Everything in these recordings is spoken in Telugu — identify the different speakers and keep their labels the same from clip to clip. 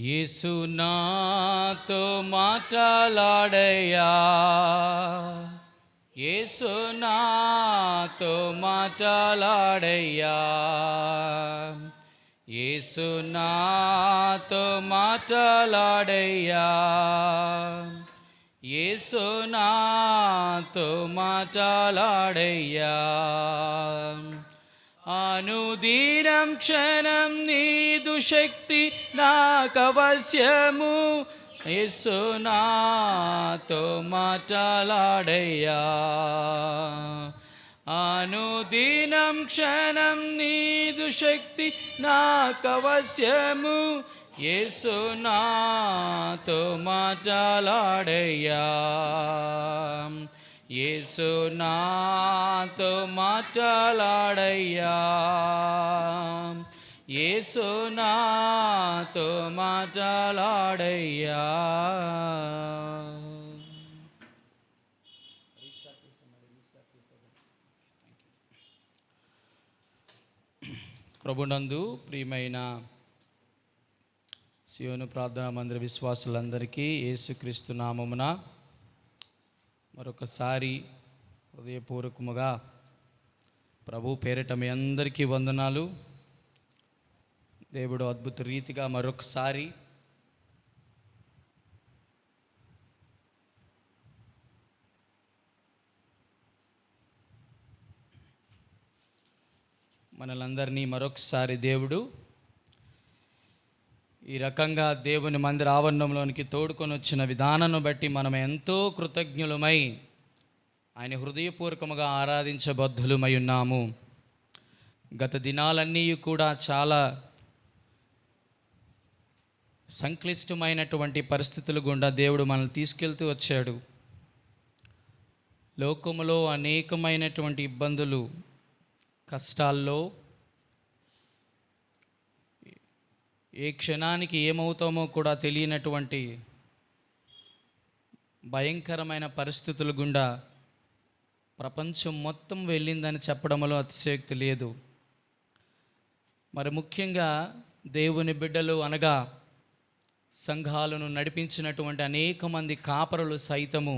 Speaker 1: యేసు నాతో మాటలాడయ్యా, యేసు నాతో మాటలాడయ్యా, యేసు నాతో మాటలాడయ్యా, యేసు నాతో మాటలాడయ్యా. అనుదినం క్షణం నీదు శక్తి నాకవశ్యము, యేసు నాతో మాటలాడయ్యా. అనుదినం క్షణం నీదు శక్తి నాకవశ్యము, యేసు నాతో మాటలాడయ్యా. యేసు నాతో మాటలాడయ్యా, యేసు నాతో మాటలాడయ్యా. ప్రభునందు ప్రియమైన సియోను ప్రార్థనా మందిర విశ్వాసులందరికీ యేసుక్రీస్తు నామమున మరొకసారి హృదయపూర్వకముగా ప్రభు పేరిట మీ అందరికీ వందనాలు. దేవుడు అద్భుత రీతిగా మరొకసారి మనలందరినీ మరొకసారి దేవుడు ఈ రకంగా దేవుని మందిర ఆవరణంలోనికి తోడుకొని వచ్చిన విధానాన్ని బట్టి మనం ఎంతో కృతజ్ఞులమై ఆయన హృదయపూర్వకముగా ఆరాధించబద్ధులమై ఉన్నాము. గత దినాలన్నీ కూడా చాలా సంక్లిష్టమైనటువంటి పరిస్థితుల గుండా దేవుడు మనల్ని తీసుకెళ్తూ వచ్చాడు. లోకములో అనేకమైనటువంటి ఇబ్బందులు, కష్టాల్లో ఏ క్షణానికి ఏమవుతామో కూడా తెలియనటువంటి భయంకరమైన పరిస్థితుల గుండా ప్రపంచం మొత్తం వెళ్ళిందని చెప్పడంలో అతిశయోక్తి లేదు. మరి ముఖ్యంగా దేవుని బిడ్డలు అనగా సంఘాలను నడిపించినటువంటి అనేక మంది కాపరులు సైతము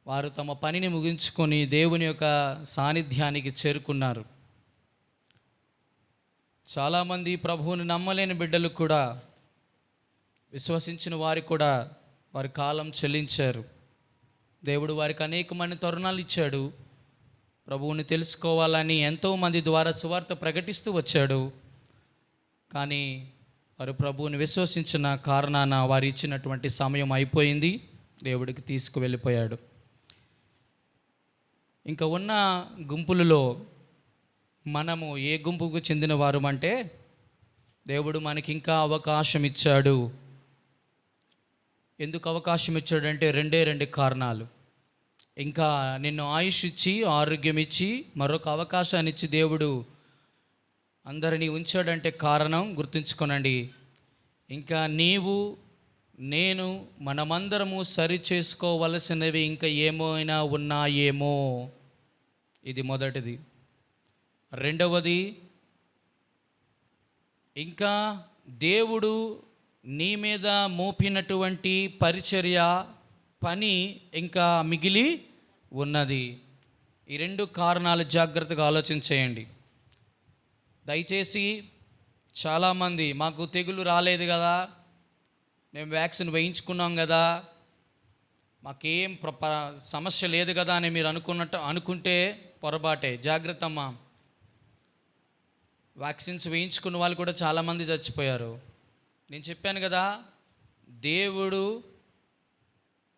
Speaker 1: వారు తమ పనిని ముగించుకొని దేవుని యొక్క సాన్నిధ్యానికి చేరుకున్నారు. చాలామంది ప్రభువుని నమ్మలేని బిడ్డలు కూడా, విశ్వసించిన వారికి కూడా వారి కాలం చెల్లించారు. దేవుడు వారికి అనేకమైన తరుణాలు ఇచ్చాడు. ప్రభువుని తెలుసుకోవాలని ఎంతోమంది ద్వారా సువార్త ప్రకటిస్తూ వచ్చాడు. కానీ వారు ప్రభువుని విశ్వసించిన కారణాన వారు ఇచ్చినటువంటి సమయం అయిపోయింది, దేవుడికి తీసుకువెళ్ళిపోయాడు. ఇంకా ఉన్న గుంపులలో మనము ఏ గుంపుకు చెందిన వారు అంటే, దేవుడు మనకి ఇంకా అవకాశం ఇచ్చాడు. ఎందుకు అవకాశం ఇచ్చాడంటే రెండు కారణాలు. ఇంకా నిన్ను ఆయుష్ ఇచ్చి, ఆరోగ్యం ఇచ్చి, మరొక అవకాశాన్ని ఇచ్చి దేవుడు అందరినీ ఉంచాడంటే కారణం గుర్తుంచుకోనండి. ఇంకా నీవు నేను మనమందరము సరి చేసుకోవలసినవి ఇంకా ఏమైనా ఉన్నాయేమో, ఇది మొదటిది. రెండవది, ఇంకా దేవుడు నీ మీద మోపినటువంటి పరిచర్య పని ఇంకా మిగిలి ఉన్నది. ఈ రెండు కారణాలు జాగ్రత్తగా ఆలోచించేయండి. దయచేసి చాలామంది మాకు తెగులు రాలేదు కదా, మేము వ్యాక్సిన్ వేయించుకున్నాం కదా, మాకేం సమస్య లేదు కదా అని మీరు అనుకుంటే పొరపాటే. జాగ్రత్త అమ్మా. వ్యాక్సిన్స్ వేయించుకున్న వాళ్ళు కూడా చాలామంది చచ్చిపోయారు. నేను చెప్పాను కదా, దేవుడు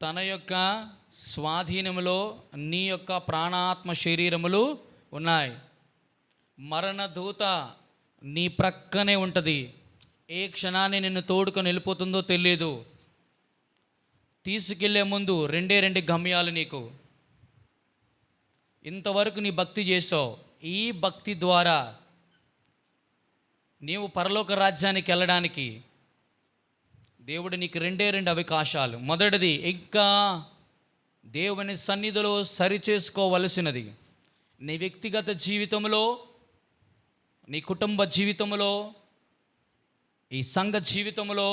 Speaker 1: తన యొక్క స్వాధీనములో నీ యొక్క ప్రాణాత్మ శరీరములు ఉన్నాయి. మరణదూత నీ ప్రక్కనే ఉంటుంది. ఏ క్షణాన్ని నిన్ను తోడుకొని వెళ్ళిపోతుందో తెలియదు. తీసుకెళ్లే ముందు రెండు గమ్యాలు నీకు. ఇంతవరకు నీ భక్తి చేసావు. ఈ భక్తి ద్వారా నీవు పరలోక రాజ్యానికి వెళ్ళడానికి దేవుడు నీకు రెండు అవకాశాలు. మొదటిది, ఇంకా దేవుని సన్నిధిలో సరి చేసుకోవలసినది నీ వ్యక్తిగత జీవితంలో, నీ కుటుంబ జీవితంలో ఈ సంఘ జీవితంలో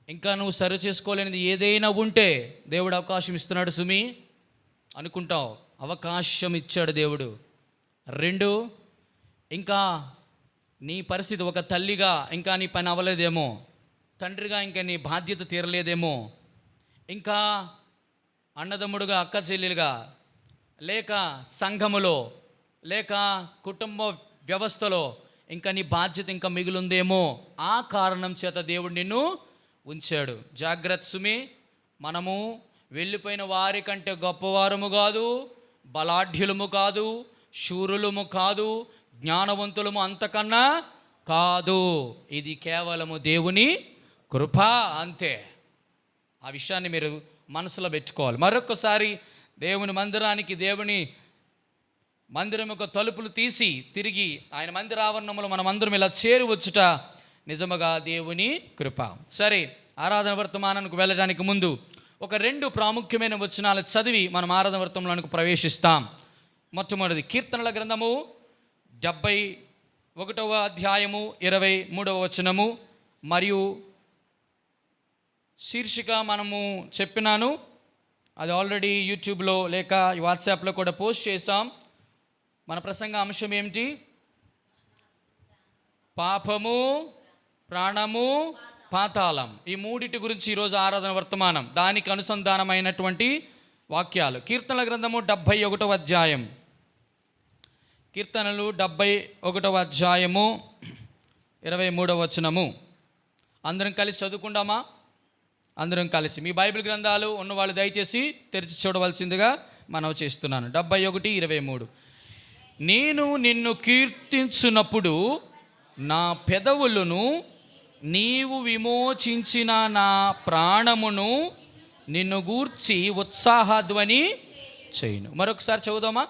Speaker 1: ఇంకా నువ్వు సరి చేసుకోలేనిది ఏదైనా ఉంటే దేవుడు అవకాశం ఇస్తున్నాడు సుమి అనుకుంటావు. అవకాశం ఇచ్చాడు దేవుడు. 2, ఇంకా నీ పరిస్థితి ఒక తల్లిగా ఇంకా నీ పని అవ్వలేదేమో, తండ్రిగా ఇంకా నీ బాధ్యత తీరలేదేమో, ఇంకా అన్నదమ్ముడుగా అక్క చెల్లెలుగా, లేక సంఘములో, లేక కుటుంబ వ్యవస్థలో ఇంకా నీ బాధ్యత ఇంకా మిగులుందేమో. ఆ కారణం చేత దేవుడు నిన్ను ఉంచాడు. జాగ్రత్త సుమి. మనము వెళ్ళిపోయిన వారి కంటే గొప్పవారము కాదు, బలాఢ్యులము కాదు, శూరులము కాదు, జ్ఞానవంతులము అంతకన్నా కాదు. ఇది కేవలము దేవుని కృప అంతే. ఆ విషయాన్ని మీరు మనసులో పెట్టుకోవాలి. మరొకసారి దేవుని మందిరానికి, దేవుని మందిరం యొక్క తలుపులు తీసి తిరిగి ఆయన మందిర ఆవరణంలో మనమందరం ఇలా చేరువచ్చుట నిజముగా దేవుని కృప. సరే, ఆరాధన వర్తమానానికి వెళ్ళడానికి ముందు ఒక 2 ప్రాముఖ్యమైన వచనాలు చదివి మనం ఆరాధన వర్తమానానికి ప్రవేశిస్తాం. మొట్టమొదటిది కీర్తనల గ్రంథము 71వ అధ్యాయము 23వ వచనము. మరియు శీర్షిక మనము చెప్పినాను, అది ఆల్రెడీ యూట్యూబ్లో లేక వాట్సాప్లో కూడా పోస్ట్ చేసాం. మన ప్రసంగ అంశం ఏమిటి? పాపము, ప్రాణము, పాతాళం. ఈ 3 గురించి ఈరోజు ఆరాధన వర్తమానం, దానికి అనుసంధానమైనటువంటి వాక్యాలు. కీర్తనల గ్రంథము 71వ అధ్యాయం, కీర్తనలు 71వ అధ్యాయము 23వ వచనము. అందరం కలిసి చదువుకుందామా? అందరం కలిసి మీ బైబిల్ గ్రంథాలు ఉన్నవాళ్ళు దయచేసి తెరిచి చూడవలసిందిగా మనవి చేస్తున్నాను. 71:23. నేను నిన్ను కీర్తించున్నప్పుడు నా పెదవులను, నీవు విమోచించిన నా ప్రాణమును నిన్ను గూర్చి ఉత్సాహధ్వని చేయును. మరొకసారి చదువుదామా?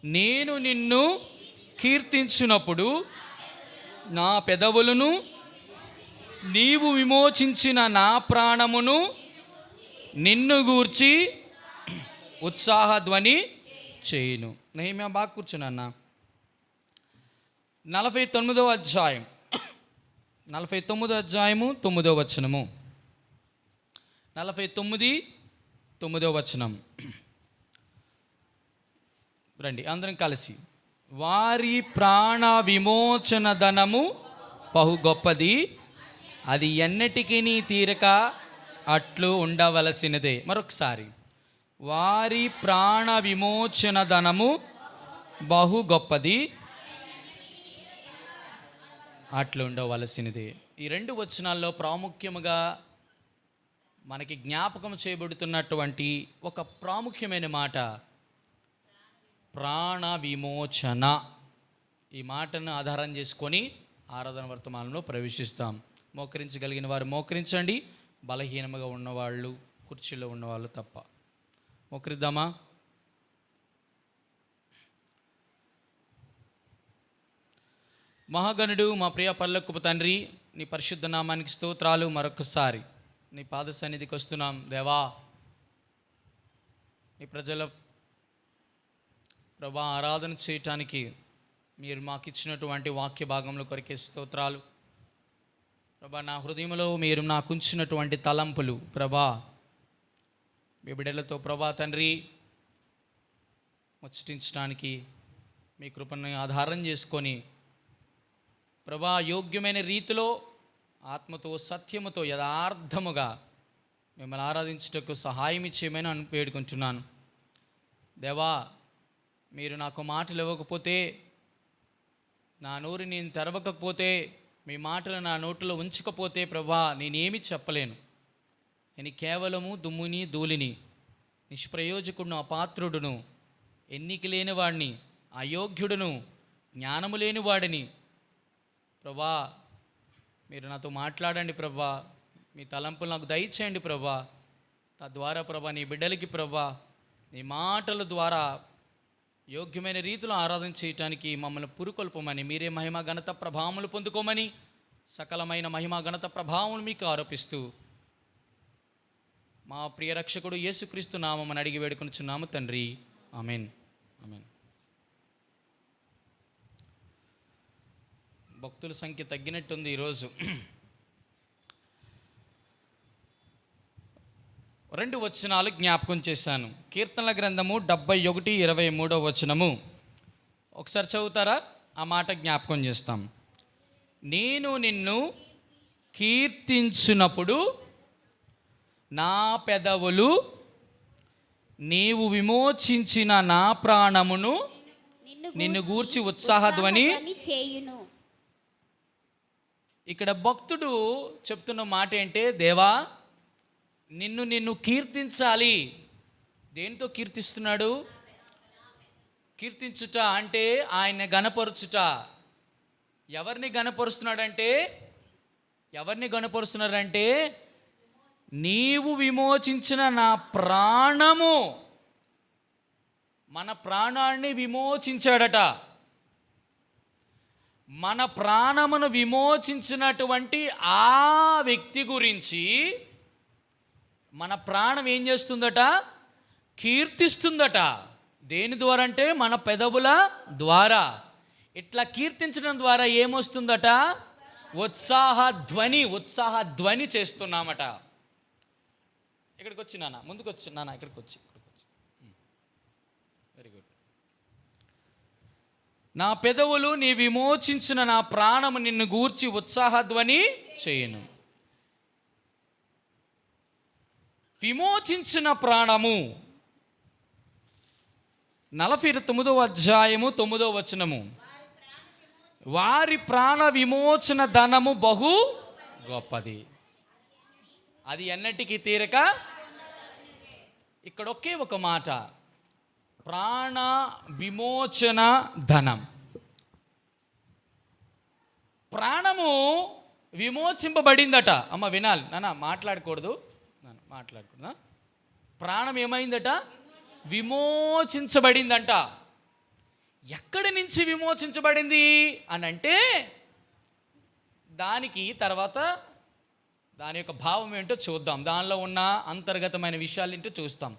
Speaker 1: నేను నిన్ను కీర్తించినప్పుడు నా పెదవులను, నీవు విమోచించిన నా ప్రాణమును నిన్ను గూర్చి ఉత్సాహధ్వని చేయును. నెహెమ్యా బాగా కూర్చున్నా. 49వ అధ్యాయం 49వ అధ్యాయము 9వ వచనము. 49, 9వ వచనం. రండి అందరం కలిసి. వారి ప్రాణ విమోచన ధనము బహు గొప్పది, అది ఎన్నటికీ తీరక అట్లు ఉండవలసినదే. మరొకసారి, వారి ప్రాణ విమోచన ధనము బహు గొప్పది, అట్లు ఉండవలసినదే. ఈ 2 వచనాల్లో ప్రాముఖ్యముగా మనకి జ్ఞాపకం చేయబడుతున్నటువంటి ఒక ప్రాముఖ్యమైన మాట ప్రాణ విమోచన. ఈ మాటను ఆధారం చేసుకొని ఆరాధన వర్తమానంలో ప్రవేశిస్తాం. మోకరించగలిగిన వారు మోకరించండి, బలహీనముగా ఉన్నవాళ్ళు, కుర్చీలో ఉన్నవాళ్ళు తప్ప. మోకరిద్దామా? మహాగణుడు, మా ప్రియ పరలోకపు తండ్రి, నీ పరిశుద్ధ నామానికి స్తోత్రాలు. మరొకసారి నీ పాద సన్నిధికి వస్తున్నాం దేవా. నీ ప్రజల ప్రభా ఆరాధన చేయటానికి మీరు మాకు ఇచ్చినటువంటి వాక్య భాగంలో కొరికే స్తోత్రాలు ప్రభా. నా హృదయంలో మీరు నాకు ఉంచినటువంటి తలంపులు ప్రభా, మీ బిడ్డలతో ప్రభా తండ్రి ముచ్చటించడానికి మీ కృపను ఆధారం చేసుకొని ప్రభా యోగ్యమైన రీతిలో ఆత్మతో సత్యముతో యథార్థముగా మిమ్మల్ని ఆరాధించుటకు సహాయం ఇచ్చేయమని వేడుకుంటున్నాను దేవా. మీరు నాకు మాటలు ఇవ్వకపోతే, నా నోరు నేను తెరవకపోతే, మీ మాటలు నా నోటిలో ఉంచకపోతే ప్రభా నేనేమి చెప్పలేను. నేను కేవలము దుమ్ముని ధూళిని, నిష్ప్రయోజకుడును, అపాత్రుడును, ఎన్నిక లేని వాడిని, అయోగ్యుడును, జ్ఞానము లేని వాడిని. ప్రభా మీరు నాతో మాట్లాడండి ప్రభా, మీ తలంపులు నాకు దయచేయండి ప్రభా. తద్వారా ప్రభా నీ బిడ్డలకి ప్రభా నీ మాటల ద్వారా యోగ్యమైన రీతిలో ఆరాధన చేయటానికి మమ్మల్ని పురుకొల్పమని, మీరే మహిమ ఘనత ప్రభావములు పొందుకోమని, సకలమైన మహిమ ఘనత ప్రభావములు మీకు ఆరోపిస్తూ మా ప్రియ రక్షకుడు యేసుక్రీస్తు నామమున అడిగి వేడుకొనుచున్నాము తండ్రి, ఆమేన్. ఆమేన్. భక్తుల సంఖ్య తగ్గినట్టుంది ఈరోజు. 2 వచనాలు జ్ఞాపకం చేశాను. కీర్తనల గ్రంథము 71:23. ఒకసారి చదువుతారా? ఆ మాట జ్ఞాపకం చేస్తాం. నేను నిన్ను కీర్తించినప్పుడు నా పెదవులు నీవు విమోచించిన నా ప్రాణమును నిన్ను గూర్చి ఉత్సాహధ్వని చేయును. ఇక్కడ భక్తుడు చెప్తున్న మాట ఏంటే, దేవా నిన్ను కీర్తించాలి. దేంతో కీర్తిస్తున్నాడు? కీర్తించుట అంటే ఆయన గణపరుచుట. ఎవరిని గణపరుస్తున్నాడంటే నీవు విమోచించిన నా ప్రాణము, మన ప్రాణాన్ని విమోచించాడట. మన ప్రాణమును విమోచించినటువంటి ఆ వ్యక్తి గురించి మన ప్రాణం ఏం చేస్తుందట? కీర్తిస్తుందట. దేని ద్వారా అంటే మన పెదవుల ద్వారా. ఇట్లా కీర్తించడం ద్వారా ఏమొస్తుందట? ఉత్సాహధ్వని చేస్తున్నామట. ఇక్కడికి వచ్చి నాన్న, ముందుకు వచ్చి నాన్న, ఇక్కడికి వచ్చి. Very good. నా పెదవులు నీ విమోచించిన నా ప్రాణము నిన్ను గూర్చి ఉత్సాహధ్వని చేయను. విమోచించిన ప్రాణము 49:9. వారి ప్రాణ విమోచన ధనము బహు గొప్పది, అది ఎన్నటికీ తీరక. ఇక్కడ ఒకే ఒక మాట, ప్రాణ విమోచన ధనం. ప్రాణము విమోచింపబడిందట. అమ్మ వినాలి నాన్న, మాట్లాడకూడదు. ప్రాణం ఏమైందట? విమోచించబడిందంట. ఎక్కడి నుంచి విమోచించబడింది అని అంటే, దానికి తర్వాత దాని యొక్క భావం ఏంటో చూద్దాం. దానిలో ఉన్న అంతర్గతమైన విషయాలు ఏంటో చూస్తాం.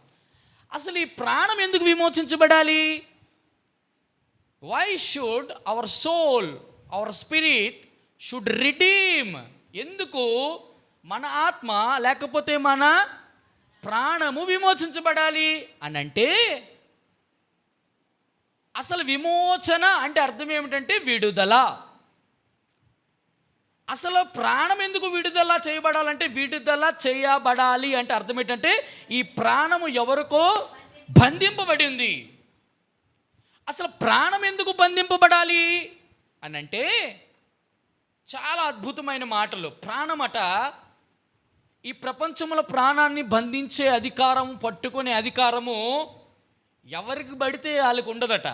Speaker 1: అసలు ఈ ప్రాణం ఎందుకు విమోచించబడాలి? Why should our soul, our spirit should redeem? ఎందుకు మన ఆత్మ లేకపోతే మన ప్రాణము విమోచించబడాలి అని అంటే, అసలు విమోచన అంటే అర్థం ఏమిటంటే విడుదల. అసలు ప్రాణం ఎందుకు విడుదల చేయబడాలంటే, విడుదల చేయబడాలి అంటే అర్థం ఏంటంటే ఈ ప్రాణము ఎవరికో బంధింపబడింది. అసలు ప్రాణం ఎందుకు బంధింపబడాలి అని అంటే, చాలా అద్భుతమైన మాటలు. ప్రాణమట ఈ ప్రపంచంలో ప్రాణాన్ని బంధించే అధికారం, పట్టుకునే అధికారము ఎవరికి పడితే వాళ్ళకి ఉండదట.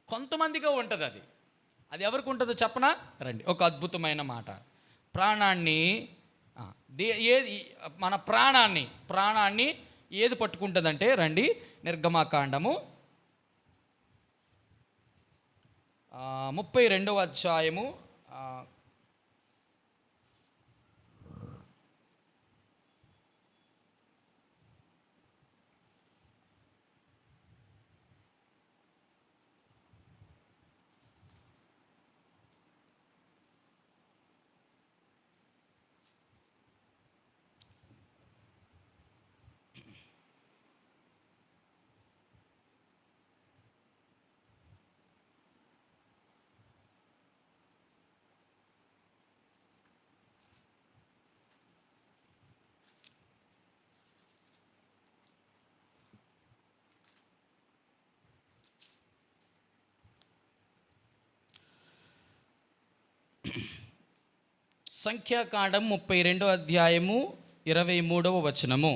Speaker 1: కొంతమందిగా ఉంటుంది. అది ఎవరికి ఉంటుందో చెప్పనా? రండి, ఒక అద్భుతమైన మాట. ప్రాణాన్ని ఏది మన ప్రాణాన్ని ఏది పట్టుకుంటుందంటే, రండి, నిర్గమాకాండము 32 సంఖ్యాకాండం 32:23.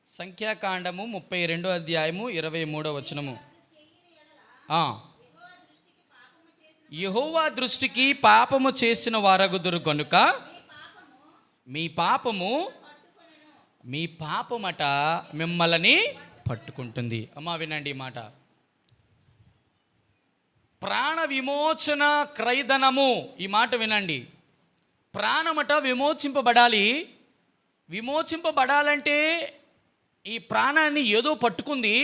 Speaker 1: సంఖ్యాకాండము 32:23. యెహోవా దృష్టికి పాపము చేసిన వారగుదురు కనుక మీ పాపమట మిమ్మల్ని పట్టుకుంటుంది. అమ్మా వినండి ఈ మాట. ప్రాణ విమోచన క్రయధనము, ఈ మాట వినండి. ప్రాణమట విమోచింపబడాలి. విమోచింపబడాలంటే ఈ ప్రాణాన్ని ఏదో పట్టుకుంది.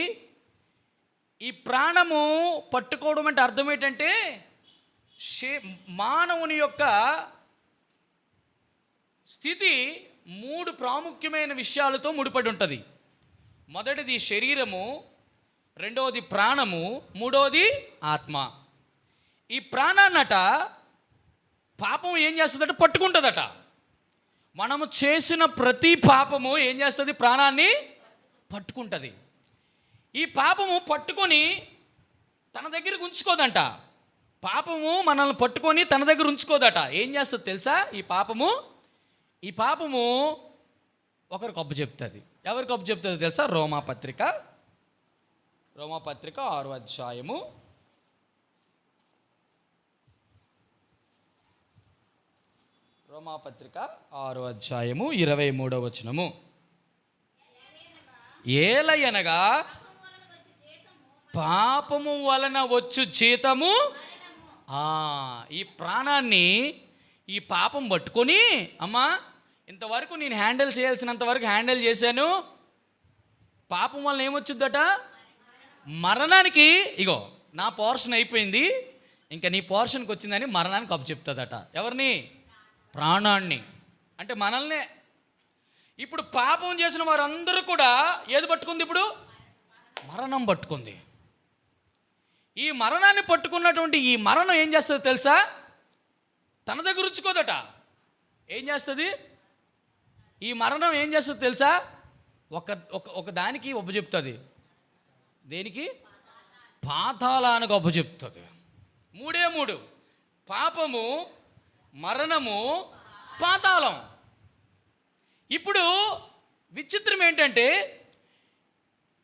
Speaker 1: ఈ ప్రాణము పట్టుకోవడం అంటే అర్థం ఏంటంటే, మానవుని యొక్క స్థితి 3 ప్రాముఖ్యమైన విషయాలతో ముడిపడి ఉంటుంది. మొదటిది శరీరము, రెండవది ప్రాణము, మూడవది ఆత్మ. ఈ ప్రాణాన్నట పాపం ఏం చేస్తుందట? పట్టుకుంటుందట. మనము చేసిన ప్రతి పాపము ఏం చేస్తుంది? ప్రాణాన్ని పట్టుకుంటుంది. ఈ పాపము పట్టుకొని తన దగ్గరికి ఉంచుకోదంట. పాపము మనల్ని పట్టుకొని తన దగ్గర ఉంచుకోదట. ఏం చేస్తుంది తెలుసా? ఈ పాపము ఒకరికి అప్పు చెప్తుంది. ఎవరికి అప్పు చెప్తుందో తెలుసా? రోమాపత్రిక 6వ అధ్యాయము 23వ వచనము. ఏలయనగా పాపము వలన వచ్చు జీతము. ఈ ప్రాణాన్ని ఈ పాపం పట్టుకొని, అమ్మా ఇంతవరకు నేను హ్యాండిల్ చేయాల్సినంత వరకు హ్యాండిల్ చేశాను, పాపం వలన ఏమొచ్చుద్దట? మరణానికి. ఇగో నా పోర్షన్ అయిపోయింది, ఇంకా నీ పోర్షన్కి వచ్చిందని మరణానికి అప్పు చెప్తుందట. ఎవరిని? ప్రాణాన్ని. అంటే మనల్నే. ఇప్పుడు పాపం చేసిన వారందరూ కూడా ఏది పట్టుకుంది? ఇప్పుడు మరణం పట్టుకుంది. ఈ మరణాన్ని పట్టుకున్నటువంటి ఈ మరణం ఏం చేస్తుంది తెలుసా? తన దగ్గర ఉంచుకోదట. ఏం చేస్తుంది ఈ మరణం? ఏం చేస్తుంది తెలుసా? ఒక దానికి ఒప్పచెప్తుంది. దేనికి? పాతాళానికి ఒప్పచెప్తుంది. 3 పాపము, మరణము, పాతాళం. ఇప్పుడు విచిత్రం ఏంటంటే,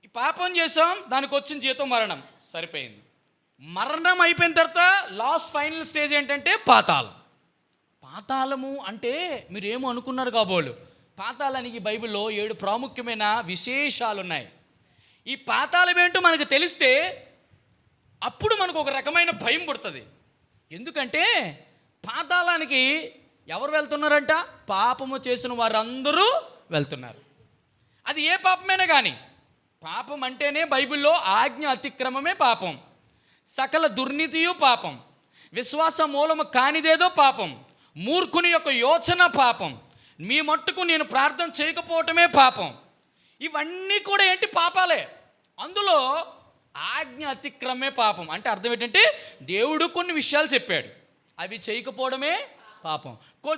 Speaker 1: ఈ పాపం చేసాం, దానికి వచ్చిన జీతం మరణం, సరిపోయింది. మరణం అయిపోయిన తర్వాత లాస్ట్ ఫైనల్ స్టేజ్ ఏంటంటే పాతాళం. పాతాళము అంటే మీరేమో అనుకున్నారు కాబోలు. పాతాళానికి బైబిల్లో 7 ప్రాముఖ్యమైన విశేషాలు ఉన్నాయి. ఈ పాతాళం ఏంటో మనకు తెలిస్తే అప్పుడు మనకు ఒక రకమైన భయం పుడుతుంది. ఎందుకంటే పాతాళానికి ఎవరు వెళ్తున్నారంట? పాపము చేసిన వారందరూ వెళ్తున్నారు. అది ఏ పాపమైనా కానీ. పాపం అంటేనే బైబిల్లో ఆజ్ఞ అతిక్రమమే పాపం, సకల దుర్నీతియు పాపం, విశ్వాస మూలము కానిదేదో పాపం, మూర్ఖుని యొక్క యోచన పాపం, మీ మట్టుకు నేను ప్రార్థన చేయకపోవటమే పాపం. ఇవన్నీ కూడా ఏంటి? పాపాలే. అందులో ఆజ్ఞ అతిక్రమే పాపం. అంటే అర్థం ఏంటంటే దేవుడు కొన్ని విషయాలు చెప్పాడు, అవి చేయకపోవడమే పాపం.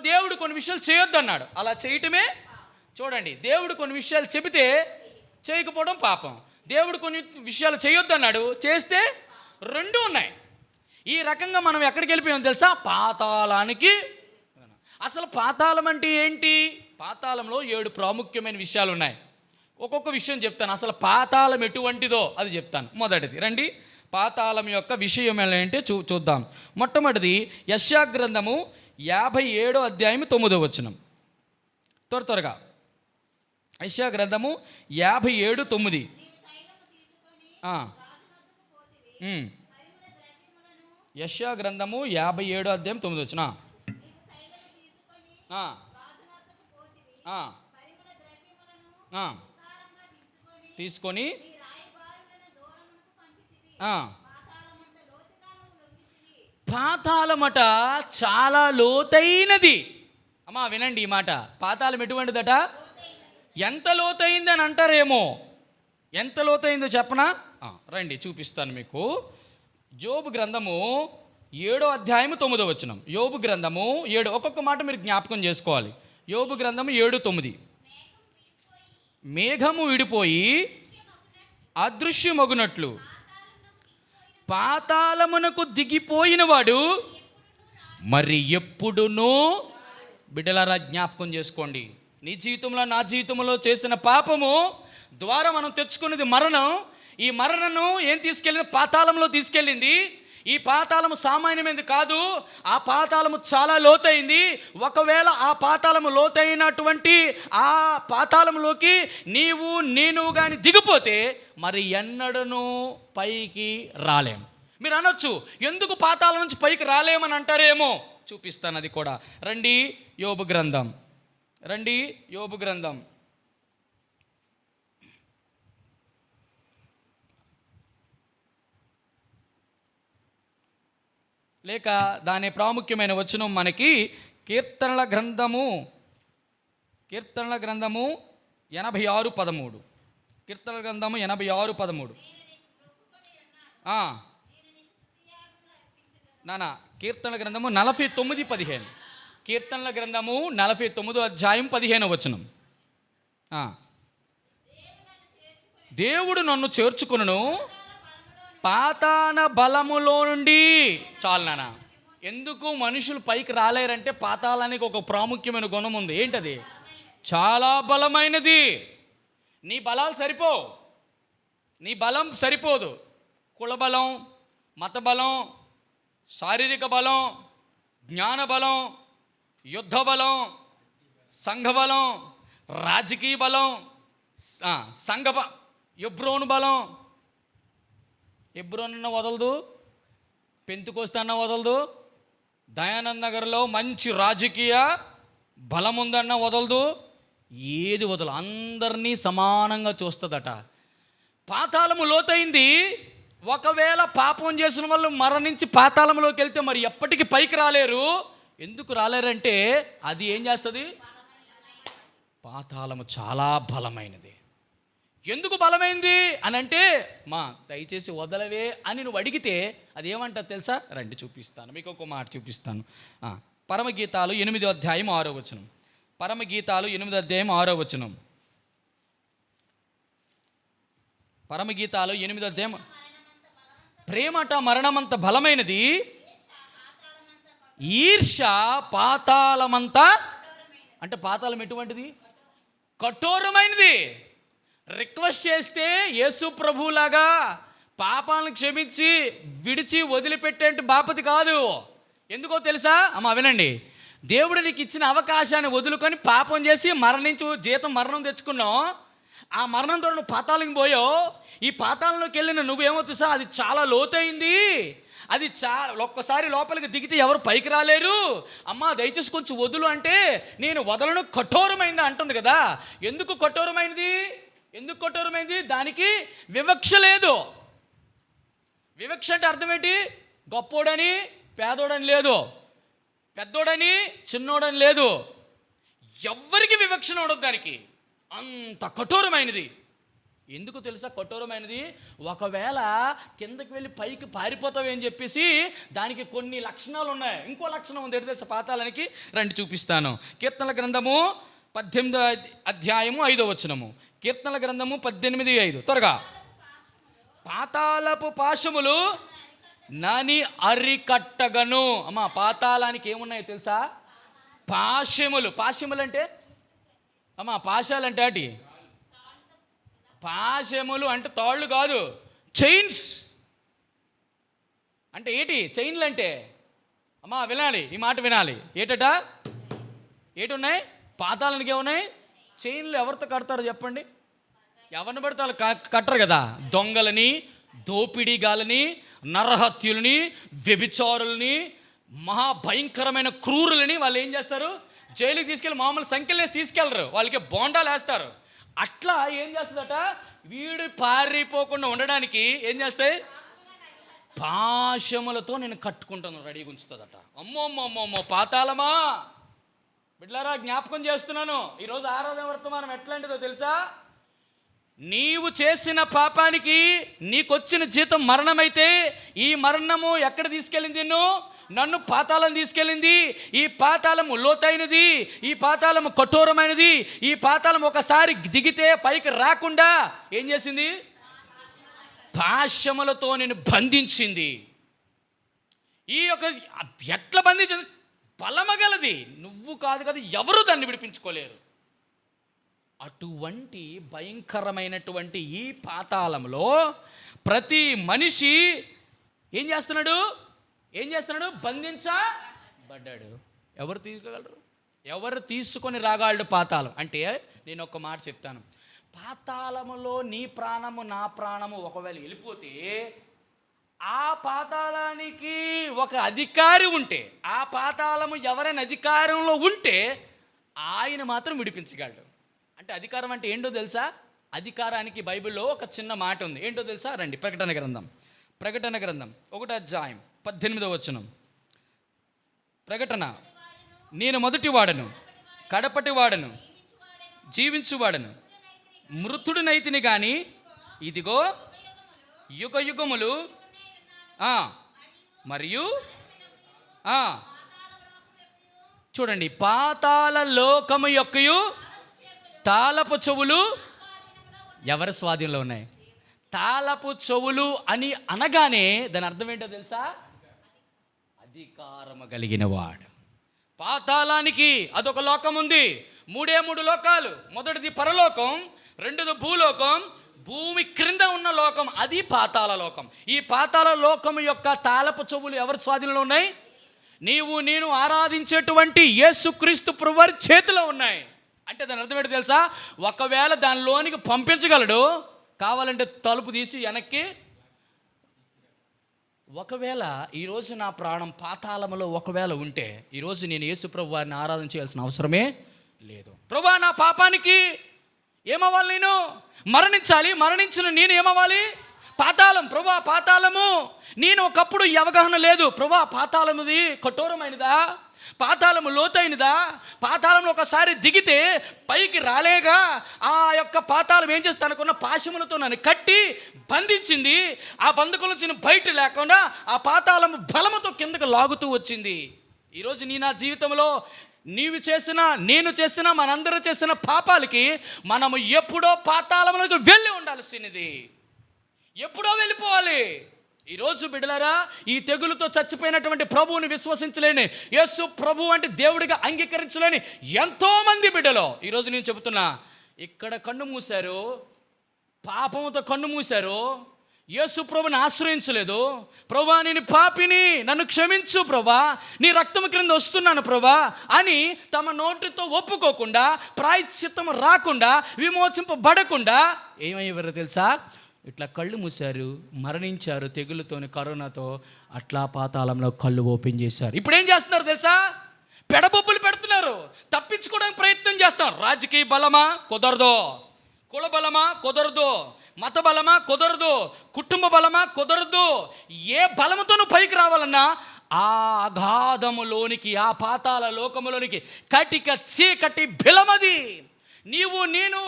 Speaker 1: దేవుడు కొన్ని విషయాలు చేయొద్దు అన్నాడు, అలా చేయటమే. చూడండి, దేవుడు కొన్ని విషయాలు చెబితే చేయకపోవడం పాపం. దేవుడు కొన్ని విషయాలు చేయొద్దు అన్నాడు, చేస్తే 2 ఉన్నాయి. ఈ రకంగా మనం ఎక్కడికి వెళ్ళిపోయాం తెలుసా? పాతాళానికి. అసలు పాతాళం అంటే ఏంటి? పాతాళంలో 7 ప్రాముఖ్యమైన విషయాలు ఉన్నాయి. ఒక్కొక్క విషయం చెప్తాను. అసలు పాతాళం ఎటువంటిదో అది చెప్తాను. మొదటిది రండి, పాతాళం యొక్క విషయం ఏంటంటే చూద్దాం. మొట్టమొదటిది యెషయా గ్రంథము 57వ అధ్యాయం 9వ వచనం. త్వరగా యెషయా గ్రంథము 57:9. యెషయా గ్రంథము 57వ అధ్యాయం 9వ వచనం. తీసుకొని పాతాళమట చాలా లోతైనది. అమ్మా వినండి ఈ మాట. పాతాళం ఎటువంటిదట? ఎంత లోతైంది అని అంటారేమో. ఎంత లోతైందో చెప్పనా? రండి చూపిస్తాను మీకు. యోబు గ్రంథము 7వ అధ్యాయము 9వ వచనం. యోబు గ్రంథము 7. ఒక్కొక్క మాట మీరు జ్ఞాపకం చేసుకోవాలి. యోబు గ్రంథము 7:9. మేఘము విడిపోయి అదృశ్యమగునట్లు పాతాళమునకు దిగిపోయిన వాడు మరి ఎప్పుడునూ. బిడ్డలారా జ్ఞాపకం చేసుకోండి, నీ జీవితంలో నా జీవితంలో చేసిన పాపము ద్వారా మనం తెచ్చుకున్నది మరణం. ఈ మరణను ఏం తీసుకెళ్ళింది? పాతాళంలో తీసుకెళ్ళింది. ఈ పాతాళము సామాన్యమైనది కాదు, ఆ పాతాళము చాలా లోతైంది. ఒకవేళ ఆ పాతాళము లోతైనటువంటి ఆ పాతాళంలోకి నీవు నేను కానీ దిగిపోతే మరి ఎన్నడను పైకి రాలేం. మీరు అనొచ్చు, ఎందుకు పాతాళం నుంచి పైకి రాలేమని అంటారేమో. చూపిస్తాను అది కూడా. రండి యోబు గ్రంథం, రండి యోబు గ్రంథం. లేక దాని ప్రాముఖ్యమైన వచనం మనకి కీర్తనల గ్రంథము కీర్తనల గ్రంథము 86:13. కీర్తనల గ్రంథము 86:13. నానా కీర్తనల గ్రంథము 49:15. కీర్తనల గ్రంథము 49:15. దేవుడు నన్ను చేర్చుకొనును పాతాళ బలములో నుండి. చాలు నాన్న. ఎందుకు మనుషులు పైకి రాలేరంటే పాతాళానికి ఒక ప్రాముఖ్యమైన గుణం ఉంది. ఏంటది? చాలా బలమైనది. నీ బలాలు నీ బలం సరిపోదు. కుల బలం, మత బలం, శారీరక బలం, జ్ఞాన బలం, యుద్ధ బలం, సంఘ బలం, రాజకీయ బలం, ఎబ్రోను బలం. ఎబ్రోనన్న వదలదు, పెంతుకోస్తే అన్న వదలదు, దయానంద్ నగర్లో మంచి రాజకీయ బలం ఉందన్న వదలదు, ఏది వదలు. అందరినీ సమానంగా చూస్తుందట. పాతాళము లోతైంది. ఒకవేళ పాపం చేసిన వాళ్ళు మరణించి పాతాళంలోకి వెళ్తే మరి ఎప్పటికీ పైకి రాలేరు. ఎందుకు రాలేరంటే అది ఏం చేస్తుంది? పాతాళము చాలా బలమైనది. ఎందుకు బలమైంది అని అంటే, దయచేసి వదలవే అని నువ్వు అడిగితే అది ఏమంటారు తెలుసా? రండి చూపిస్తాను, మీకు ఒక మాట చూపిస్తాను. పరమగీతాలు 8:6. పరమగీతాలు 8:6. పరమగీతాలు 8. ప్రేమట మరణమంత బలమైనది, ఈర్ష పాతాళమంతా. అంటే పాతాళం ఎటువంటిది? కఠోరమైనది. రిక్వెస్ట్ చేస్తే యేసు ప్రభులాగా పాపాలను క్షమించి విడిచి వదిలిపెట్టే బాపతి కాదు. ఎందుకో తెలుసా అమ్మా? వినండి. దేవుడు నీకు ఇచ్చిన అవకాశాన్ని వదులుకొని పాపం చేసి మరణించి మరణం తెచ్చుకున్నావు. ఆ మరణంతో నువ్వు పాతాళంకి పోయావు. ఈ పాతాళంలోకి వెళ్ళిన నువ్వేమో తెలుసా? అది చాలా లోతైంది. అది ఒక్కసారి లోపలికి దిగితే ఎవరు పైకి రాలేరు. అమ్మా దయచేసి కొంచెం వదులు అంటే, నేను వదలను, కఠోరమైంది అంటుంది కదా. ఎందుకు కఠోరమైంది? దానికి వివక్ష లేదు. వివక్ష అంటే అర్థం ఏంటి? గొప్పోడని పేదోడని లేదు, పెద్దోడని చిన్నోడని లేదు. ఎవ్వరికి వివక్షణ ఉండదు దానికి. అంత కఠోరమైనది. ఎందుకు తెలుసా కఠోరమైనది? ఒకవేళ కిందకి వెళ్ళి పైకి పారిపోతావని చెప్పేసి దానికి కొన్ని లక్షణాలు ఉన్నాయి. ఇంకో లక్షణం ఉంది. ఎటు తెలుసా? పాతాళానికి రండి చూపిస్తాను. కీర్తనల గ్రంథము 18:5. కీర్తనల గ్రంథము 18:5. త్వరగా. పాతాళపు పాశములు నాని అరికట్టగను. అమ్మా పాతాళానికి ఏమున్నాయో తెలుసా? పాశములు. పాశములు అంటే అమ్మా పాశాలంటే అటి పాశములు అంటే తాళ్ళు కాదు, చైన్స్. అంటే ఏంటి చైన్లు అంటే? అమ్మా వినాలి, ఈ మాట వినాలి. ఏటున్నాయి? పాతాళానికి ఏమున్నాయి? చైన్లు. ఎవరితో కడతారో చెప్పండి? ఎవరిని పడితే వాళ్ళు కట్టరు కదా. దొంగలని, దోపిడీగాలని, నరహత్యులని, వ్యభిచారులని, మహాభయంకరమైన క్రూరులని వాళ్ళు ఏం చేస్తారు? జైలుకి తీసుకెళ్ళి మామూలు సంఖ్యలు వేసి తీసుకెళ్ళరు, వాళ్ళకి బోండాలు వేస్తారు. అట్లా ఏం చేస్తుందట? వీడు పారిపోకుండా ఉండడానికి ఏం చేస్తాయి? పాశములతో నేను కట్టుకుంటాను, రెడీగా ఉంచుతుందట. అమ్మో పాతాళమా బిడ్డలారా, జ్ఞాపకం చేస్తున్నాను. ఈరోజు ఆరాధన వర్తమానం ఎట్లాంటిదో తెలుసా? నీవు చేసిన పాపానికి నీకొచ్చిన జీతం మరణమైతే, ఈ మరణము ఎక్కడ తీసుకెళ్ళింది? నన్ను పాతాళం తీసుకెళ్ళింది. ఈ పాతాళము లోతైనది, ఈ పాతాళము కఠోరమైనది. ఈ పాతాళం ఒకసారి దిగితే పైకి రాకుండా ఏం చేసింది? పాశములతో నేను బంధించింది. ఈ యొక్క ఎట్లా బంధించింది? బలమగలది. నువ్వు కాదు కదా, ఎవరు దాన్ని విడిపించుకోలేరు. అటువంటి భయంకరమైనటువంటి ఈ పాతాళంలో ప్రతి మనిషి ఏం చేస్తున్నాడు? బంధించబడ్డాడు. ఎవరు తీసుకోగలరు? ఎవరు తీసుకొని రాగలడు పాతాళం అంటే? నేను ఒక మాట చెప్తాను. పాతాళములో నీ ప్రాణము నా ప్రాణము ఒకవేళ వెళ్ళిపోతే, ఆ పాతాళానికి ఒక అధికారి ఉంటే, ఆ పాతాళము ఎవరైనా అధికారంలో ఉంటే ఆయన మాత్రం విడిపించగలడు. అంటే అధికారం అంటే ఏంటో తెలుసా? అధికారానికి బైబిల్లో ఒక చిన్న మాట ఉంది. ఏంటో తెలుసా? రండి. ప్రకటన గ్రంథం 1:18. ప్రకటన, నేను మొదటి వాడను, కడపటి వాడను, జీవించువాడను, మృతుడినైతిని గాని ఇదిగో యుగ యుగములు మరియు చూడండి, పాతాళ లోకము యొక్కయు తాళపు చెవులు ఎవరి స్వాధీనంలో ఉన్నాయి? తాళపు చెవులు అని అనగానే దాని అర్థం ఏంటో తెలుసా? అధికారము కలిగిన వాడు. పాతాళానికి అదొక లోకం ఉంది. మూడు లోకాలు. మొదటిది పరలోకం, రెండోది భూలోకం, భూమి క్రింద ఉన్న లోకం, అది పాతాళ లోకం. ఈ పాతాళ లోకం యొక్క తాళపు చెవులు ఎవరి స్వాధీనంలో ఉన్నాయి? నీవు నేను ఆరాధించేటువంటి యేసుక్రీస్తు ప్రభువారి చేతిలో ఉన్నాయి. అంటే దాని అర్థం ఏంటో తెలుసా? ఒకవేళ దానిలోనికి పంపించగలడు, కావాలంటే తలుపు తీసి వెనక్కి. ఒకవేళ ఈరోజు నా ప్రాణం పాతాళములో ఒకవేళ ఉంటే, ఈరోజు నేను యేసు ప్రభువారిని ఆరాధన చేయాల్సిన అవసరమే లేదు. ప్రభువా, నా పాపానికి ఏమవ్వాలి? నేను మరణించాలి. మరణించిన నేను ఏమవ్వాలి? పాతాళం. ప్రభువా, పాతాళము. నేను ఒకప్పుడు ఈ అవగాహన లేదు. ప్రభువా, పాతాళముది కఠోరమైనదా? పాతాళము లోతైనదా? పాతాళంలో ఒకసారి దిగితే పైకి రాలేగా. ఆ యొక్క పాతాళం ఏం చేస్తే అనుకున్న పాశములతో నన్ను కట్టి బంధించింది. ఆ బంధకుల నుంచి బయట లేకుండా ఆ పాతాళము బలముతో కిందకు లాగుతూ వచ్చింది. ఈరోజు నా జీవితంలో నీవు చేసిన, నేను చేసిన, మనందరూ చేసిన పాపాలకి మనము ఎప్పుడో పాతాళములకు వెళ్ళి ఉండాల్సినది. ఎప్పుడో వెళ్ళిపోవాలి. ఈరోజు బిడ్డలారా, ఈ తెగులుతో చచ్చిపోయినటువంటి ప్రభువుని విశ్వసించలేని, యేసు ప్రభు అంటే దేవుడిగా అంగీకరించలేని ఎంతోమంది బిడ్డలు ఈరోజు నేను చెబుతున్నా, ఇక్కడ కన్ను మూశారు, పాపంతో కన్ను మూశారు, యేసు ప్రభుని ఆశ్రయించలేదు. ప్రభా, నేను పాపిని, నన్ను క్షమించు ప్రభా, నీ రక్తం క్రింద వస్తున్నాను ప్రభా అని తమ నోటితో ఒప్పుకోకుండా, ప్రాయశ్చిత్తం రాకుండా, విమోచింపబడకుండా ఏమయ్యారో తెలుసా? ఇట్లా కళ్ళు మూశారు, మరణించారు. తెగులుతోని, కరోనాతో అట్లా పాతాళంలో కళ్ళు ఓపెన్ చేశారు. ఇప్పుడు ఏం చేస్తున్నారు తెలుసా? పెడబొబ్బులు పెడుతున్నారు, తప్పించుకోవడానికి ప్రయత్నం చేస్తారు. రాజకీయ బలమా? కుదరదు. కుల బలమా? కుదరదు. మత బలమా? కుదరదు. కుటుంబ బలమా? కుదరదు. ఏ బలముతో నువ్వు పైకి రావాలన్నా ఆ అగాధములోనికి, ఆ పాతాళ లోకములోనికి, కటిక చీకటి బిలమది. నీవు నేను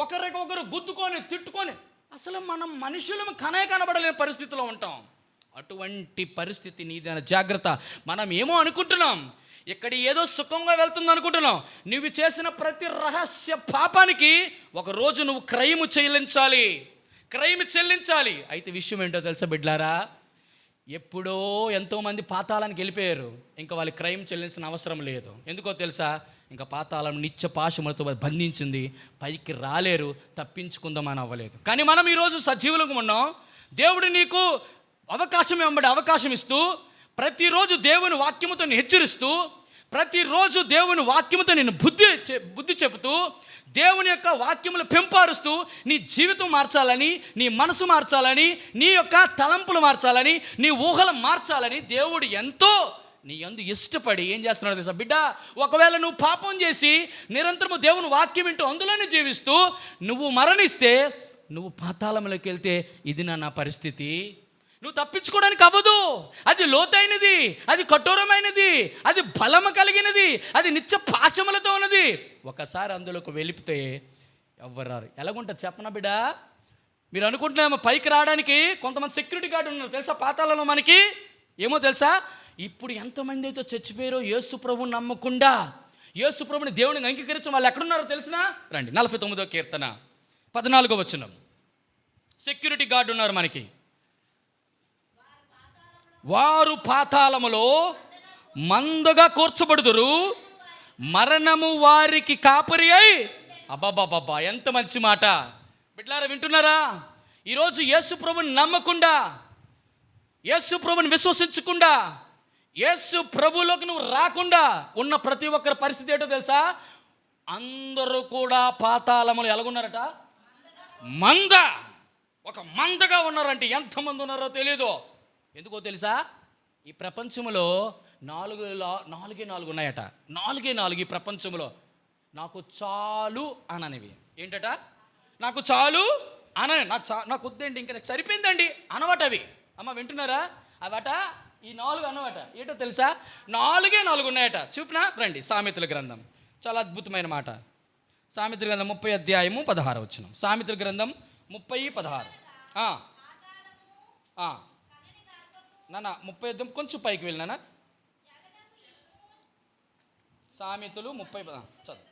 Speaker 1: ఒకరికొకరు గుద్దుకొని తిట్టుకొని అసలు మనం మనుషులం కనబడలేని పరిస్థితిలో ఉంటాం. అటువంటి పరిస్థితి నీదైన జాగ్రత్త. మనం ఏమో అనుకుంటున్నాం, ఇక్కడ ఏదో సుఖంగా వెళ్తుంది అనుకుంటున్నాం. నువ్వు చేసిన ప్రతి రహస్య పాపానికి ఒకరోజు నువ్వు క్రయము చెల్లించాలి. అయితే విషయం ఏంటో తెలుసా బిడ్లారా? ఎప్పుడో ఎంతోమంది పాతాళానికి వెళ్ళిపోయారు. ఇంకా వాళ్ళు క్రయం చెల్లించిన అవసరం లేదు. ఎందుకో తెలుసా? ఇంకా పాతాళం నిత్య పాశములతో బంధించింది, పైకి రాలేరు, తప్పించుకుందామని అవ్వలేదు. కానీ మనం ఈరోజు సజీవులుగా ఉన్నాం. దేవుడు నీకు అవకాశం ఇస్తూ, ప్రతిరోజు దేవుని వాక్యముతో నేను హెచ్చరిస్తూ, ప్రతిరోజు దేవుని వాక్యముతో నేను బుద్ధి చెబుతూ, దేవుని యొక్క వాక్యములు పెంపారుస్తూ నీ జీవితం మార్చాలని, నీ మనసు మార్చాలని, నీ యొక్క తలంపులు మార్చాలని, నీ ఊహలు మార్చాలని దేవుడు ఎంతో నీ యందు ఇష్టపడి ఏం చేస్తున్నాడు తెలుసా? బిడ్డ, ఒకవేళ నువ్వు పాపం చేసి నిరంతరము దేవుని వాక్యం వింటూ అందులోనే జీవిస్తూ నువ్వు మరణిస్తే, నువ్వు పాతాళంలోకి వెళ్తే ఇది నా పరిస్థితి. నువ్వు తప్పించుకోవడానికి అవ్వదు. అది లోతైనది, అది కఠోరమైనది, అది బలము కలిగినది, అది నిత్య పాశములతో ఉన్నది. ఒకసారి అందులోకి వెళ్ళిపోతే ఎవ్వరు రారు. ఎలాగుంటుంది చెప్పనా బిడ్డ? మీరు అనుకుంటున్నామో పైకి రావడానికి కొంతమంది సెక్యూరిటీ గార్డు ఉన్నారు తెలుసా పాతాళంలో మనకి. ఏమో తెలుసా? ఇప్పుడు ఎంతమంది అయితే చచ్చిపోయారో యేసు ప్రభువుని నమ్మకుండా, యేసు ప్రభుని దేవుని అంగీకరించిన వాళ్ళు ఎక్కడున్నారో తెలిసినా రండి. 49వ కీర్తన 14వ వచనం. సెక్యూరిటీ గార్డు ఉన్నారు మనకి. వారు పాతాళములో మందగా కూర్చబడుదురు, మరణము వారికి కాపరి అయి. అబ్బాబాబా, ఎంత మంచి మాట బిడ్డలారా, వింటున్నారా? ఈరోజు యేసు ప్రభుని నమ్మకుండా, యేసు ప్రభుని విశ్వసించకుండా, యేసు ప్రభులోకి నువ్వు రాకుండా ఉన్న ప్రతి ఒక్కరి పరిస్థితి ఏంటో తెలుసా? అందరూ కూడా పాతాళములు ఎలాగున్నారట? ఒక మందగా ఉన్నారంటే ఎంతమంది ఉన్నారో తెలీదు. ఎందుకో తెలుసా? ఈ ప్రపంచంలో 4 ఉన్నాయట. 4 ఈ ప్రపంచంలో. నాకు చాలు అననివి ఏంటట? నాకు చాలు అనని, నాకు వద్దండి, ఇంకా నాకు సరిపోయిందండి అనవట అవి. అమ్మ వింటున్నారా? అవట ఈ 4 అన్నమాట. ఏంటో తెలుసా? 4 ఉన్నాయట. చూపినా రండి. సామెతల గ్రంథం చాలా అద్భుతమైన మాట. సామెతల గ్రంథం 30:16. సామెతల గ్రంథం 30:16. నాన్న 30 కొంచెం పైకి వెళ్ళినా. సామెతలు 30 చదువు.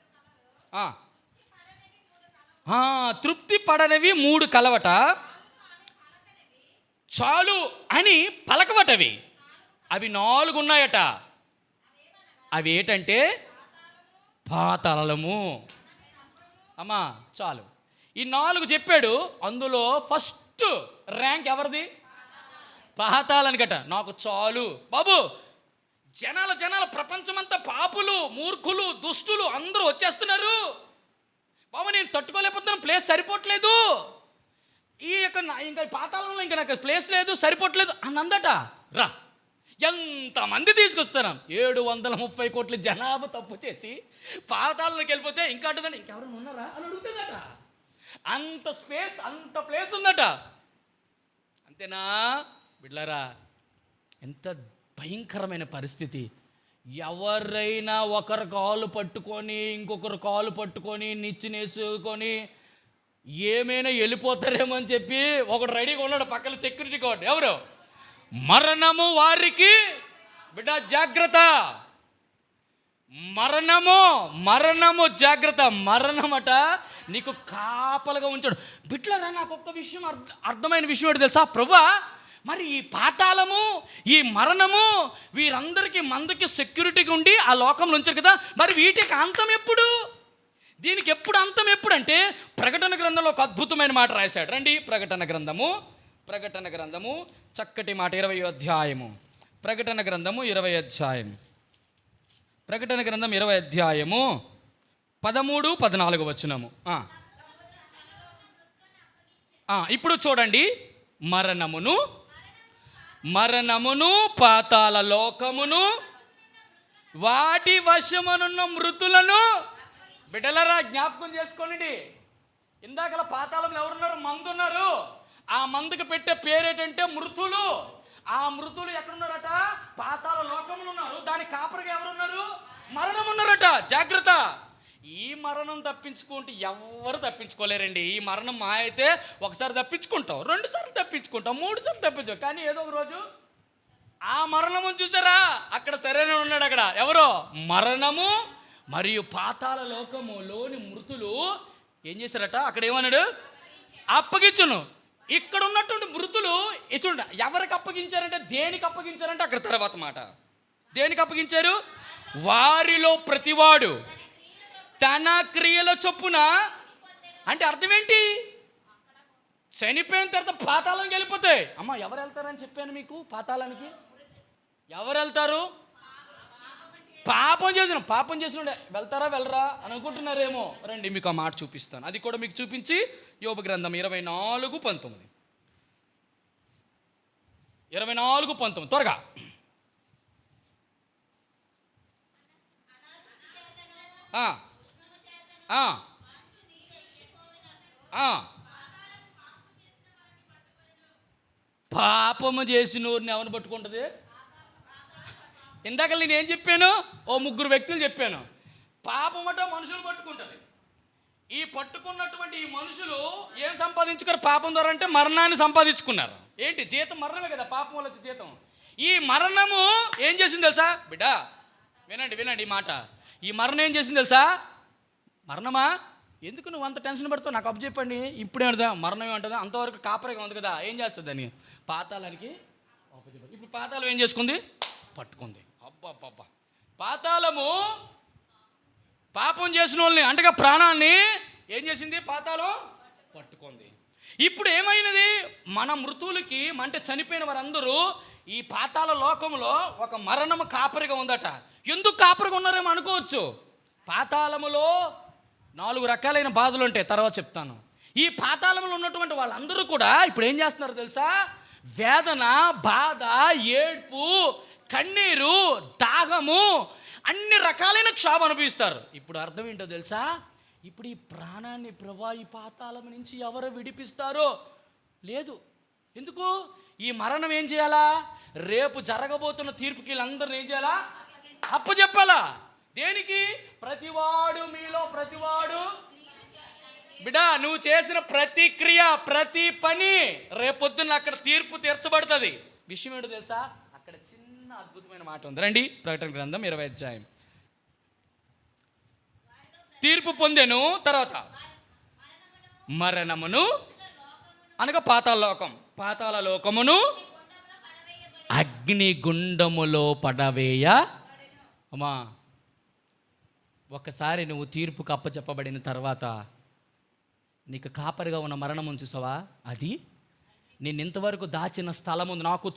Speaker 1: తృప్తి పడనివి 3 కలవట, చాలు అని పలకవటవి. అవి 4 ఉన్నాయట. అవి ఏంటంటే పాతాళము. అమ్మా చాలు, ఈ 4 చెప్పాడు. అందులో ఫస్ట్ ర్యాంక్ ఎవరిది? పాతాళానికట. నాకు చాలు బాబు. జనాల ప్రపంచమంతా పాపులు, మూర్ఖులు, దుష్టులు అందరూ వచ్చేస్తున్నారు బాబు. నేను తట్టుకోలేకపోతున్నాను, ప్లేస్ సరిపోవట్లేదు. ఈ యొక్క ఇంకా పాతాళంలో ఇంకా నాకు ప్లేస్ లేదు, సరిపోవట్లేదు అని అందట. రా, ఎంతమంది తీసుకొస్తాను? 730 కోట్ల జనాభా తప్పు చేసి పాతాళంలోకి వెళ్ళిపోతే ఇంకా అంటుందండి, ఇంకెవరైనా ఉన్నారా అని అడుగుతుందట. అంత స్పేస్, అంత ప్లేస్ ఉందట. అంతేనా బిడ్లారా? ఎంత భయంకరమైన పరిస్థితి. ఎవరైనా ఒకరు కాలు పట్టుకొని ఇంకొకరు కాలు పట్టుకొని నిచ్చినేసుకొని ఏమైనా వెళ్ళిపోతారేమో అని చెప్పి ఒకడు రెడీగా ఉన్నాడు పక్కన సెక్యూరిటీ గార్డ్. ఎవరు? మరణము వారికి. బిడ్డ జాగ్రత్త, మరణము జాగ్రత్త. మరణమట నీకు కాపలుగా ఉంచాడు. బిడ్డలారా, నాకు ఒక్క విషయం అర్థమైన విషయం ఏంటి తెలుసా? ప్రభువా, మరి ఈ పాతాళము, ఈ మరణము వీరందరికీ మందకి సెక్యూరిటీగా ఉండి ఆ లోకంలో ఉంచారు కదా, మరి వీటికి అంతం ఎప్పుడు? దీనికి ఎప్పుడు అంతం ఎప్పుడు అంటే ప్రకటన గ్రంథంలో ఒక అద్భుతమైన మాట రాశాడు. రండి, ప్రకటన గ్రంథము చక్కటి మాట, 20వ అధ్యాయము. ప్రకటన గ్రంథము 20వ అధ్యాయం. ప్రకటన గ్రంథం 20వ అధ్యాయము 13, 14 వచనము. ఇప్పుడు చూడండి. మరణమును పాతాళ లోకమును వాటి వశమనున్న మృతులను. బిడ్డలరా, జ్ఞాపకం చేసుకోండి. ఇందాకలా పాతాళంలో ఎవరున్నారు? మందు ఉన్నారు. ఆ మందుకు పెట్టే పేరేటంటే మృతులు. ఆ మృతులు ఎక్కడున్నారట? పాతాళ లోకములు ఉన్నారు. దాని కాపరిగా ఎవరున్నారు? మరణం ఉన్నారట. జాగ్రత్త. ఈ మరణం తప్పించుకుంటే ఎవరు తప్పించుకోలేరండి. ఈ మరణం మా అయితే ఒకసారి తప్పించుకుంటాం, 2 సార్లు తప్పించుకుంటాం, 3 సార్లు తప్పించుకుంటాం. కానీ ఏదో ఒక రోజు ఆ మరణము చూసారా, అక్కడ సరైన ఉన్నాడు. అక్కడ ఎవరో మరణము మరియు పాతాళ లోకములోని మృతులు ఏం చేశారట? అక్కడ ఏమన్నాడు? అప్పగించును. ఇక్కడ ఉన్నటువంటి మృతులు చూడండి, ఎవరికి అప్పగించారంటే, దేనికి అప్పగించారంటే అక్కడ తర్వాత మాట. దేనికి అప్పగించారు? వారిలో ప్రతివాడు తన క్రియల చొప్పున. అంటే అర్థం ఏంటి? చనిపోయిన తర్వాత పాతాళానికి వెళ్ళిపోతాయి. అమ్మ, ఎవరు వెళ్తారని చెప్పాను మీకు? పాతాళానికి ఎవరు వెళ్తారు? పాపం చేసిన వెళ్తారా వెళ్ళరా అని అనుకుంటున్నారేమో. రండి, మీకు ఆ మాట చూపిస్తాను. అది కూడా మీకు చూపించి యోబు గ్రంథం 24:19. 24:19 త్వరగా. పాపము చేసినోరిని ఎవరిని పట్టుకుంటుంది? ఇందాక నేనేం చెప్పాను? 3 వ్యక్తులు చెప్పాను. పాపమట మనుషులు పట్టుకుంటుంది. ఈ పట్టుకున్నటువంటి ఈ మనుషులు ఏం సంపాదించుకున్నారు పాపం ద్వారా అంటే? మరణాన్ని సంపాదించుకున్నారు. ఏంటి? జీతం మరణమే కదా, పాపం వల్ల వచ్చే జీతం. ఈ మరణము ఏం చేసింది తెలుసా? బిడ్డ వినండి ఈ మాట. ఈ మరణం ఏం చేసింది తెలుసా? మరణమా, ఎందుకు నువ్వు అంత టెన్షన్ పడుతావు? నాకు అప్పు చెప్పండి. ఇప్పుడేమంటుందా? మరణం ఏమంటుందా? అంతవరకు కాపరిగా ఉంది కదా, ఏం చేస్తుంది అని? పాతాళానికి. ఇప్పుడు పాతాళం ఏం చేసుకుంది? పట్టుకుంది. అబ్బా, పాతాళము పాపం చేసిన వాళ్ళని, అంటగా ప్రాణాన్ని ఏం చేసింది? పాతాళం పట్టుకుంది. ఇప్పుడు ఏమైనది? మన మృతువులకి, అంటే చనిపోయిన వారందరూ ఈ పాతాళ లోకంలో ఒక మరణము కాపరిగా ఉందట. ఎందుకు కాపరిగా ఉన్నారేమో అనుకోవచ్చు. పాతాళములో 4 రకాలైన బాధలు ఉంటాయి, తర్వాత చెప్తాను. ఈ పాతాళంలో ఉన్నటువంటి వాళ్ళందరూ కూడా ఇప్పుడు ఏం చేస్తున్నారు తెలుసా? వేదన, బాధ, ఏడ్పు, కన్నీరు, దాహము, అన్ని రకాలైన క్షోభ అనుభవిస్తారు. ఇప్పుడు అర్థం ఏంటో తెలుసా? ఇప్పుడు ఈ ప్రాణాన్ని ప్రభా ఈ పాతాళం నుంచి ఎవరు విడిపిస్తారో లేదు. ఎందుకు? ఈ మరణం ఏం చేయాలా? రేపు జరగబోతున్న తీర్పుకి వీళ్ళందరినీ ఏం చేయాలా? అప్పచెప్పాలా. దేనికి? ప్రతివాడు మీలో ప్రతివాడు బిడ్డ, నువ్వు చేసిన ప్రతి క్రియ, ప్రతి పని రేపొద్దున అక్కడ తీర్పు తీర్చబడుతుంది. విషయం ఏంటో తెలుసా? అక్కడ చిన్న అద్భుతమైన మాట ఉంది. రండి, ప్రకటన గ్రంథం 20వ అధ్యాయం. తీర్పు పొందెను, తర్వాత మరణమును అనగా పాతాళ లోకమును అగ్నిగుండములో పడవేయ. అమ్మా, ఒకసారి నువ్వు తీర్పుకు అప్పచెప్పబడిన తర్వాత నీకు కాపరిగా ఉన్న మరణం చూసావా, అది నేను ఇంతవరకు దాచిన స్థలం ఉంది, నాకు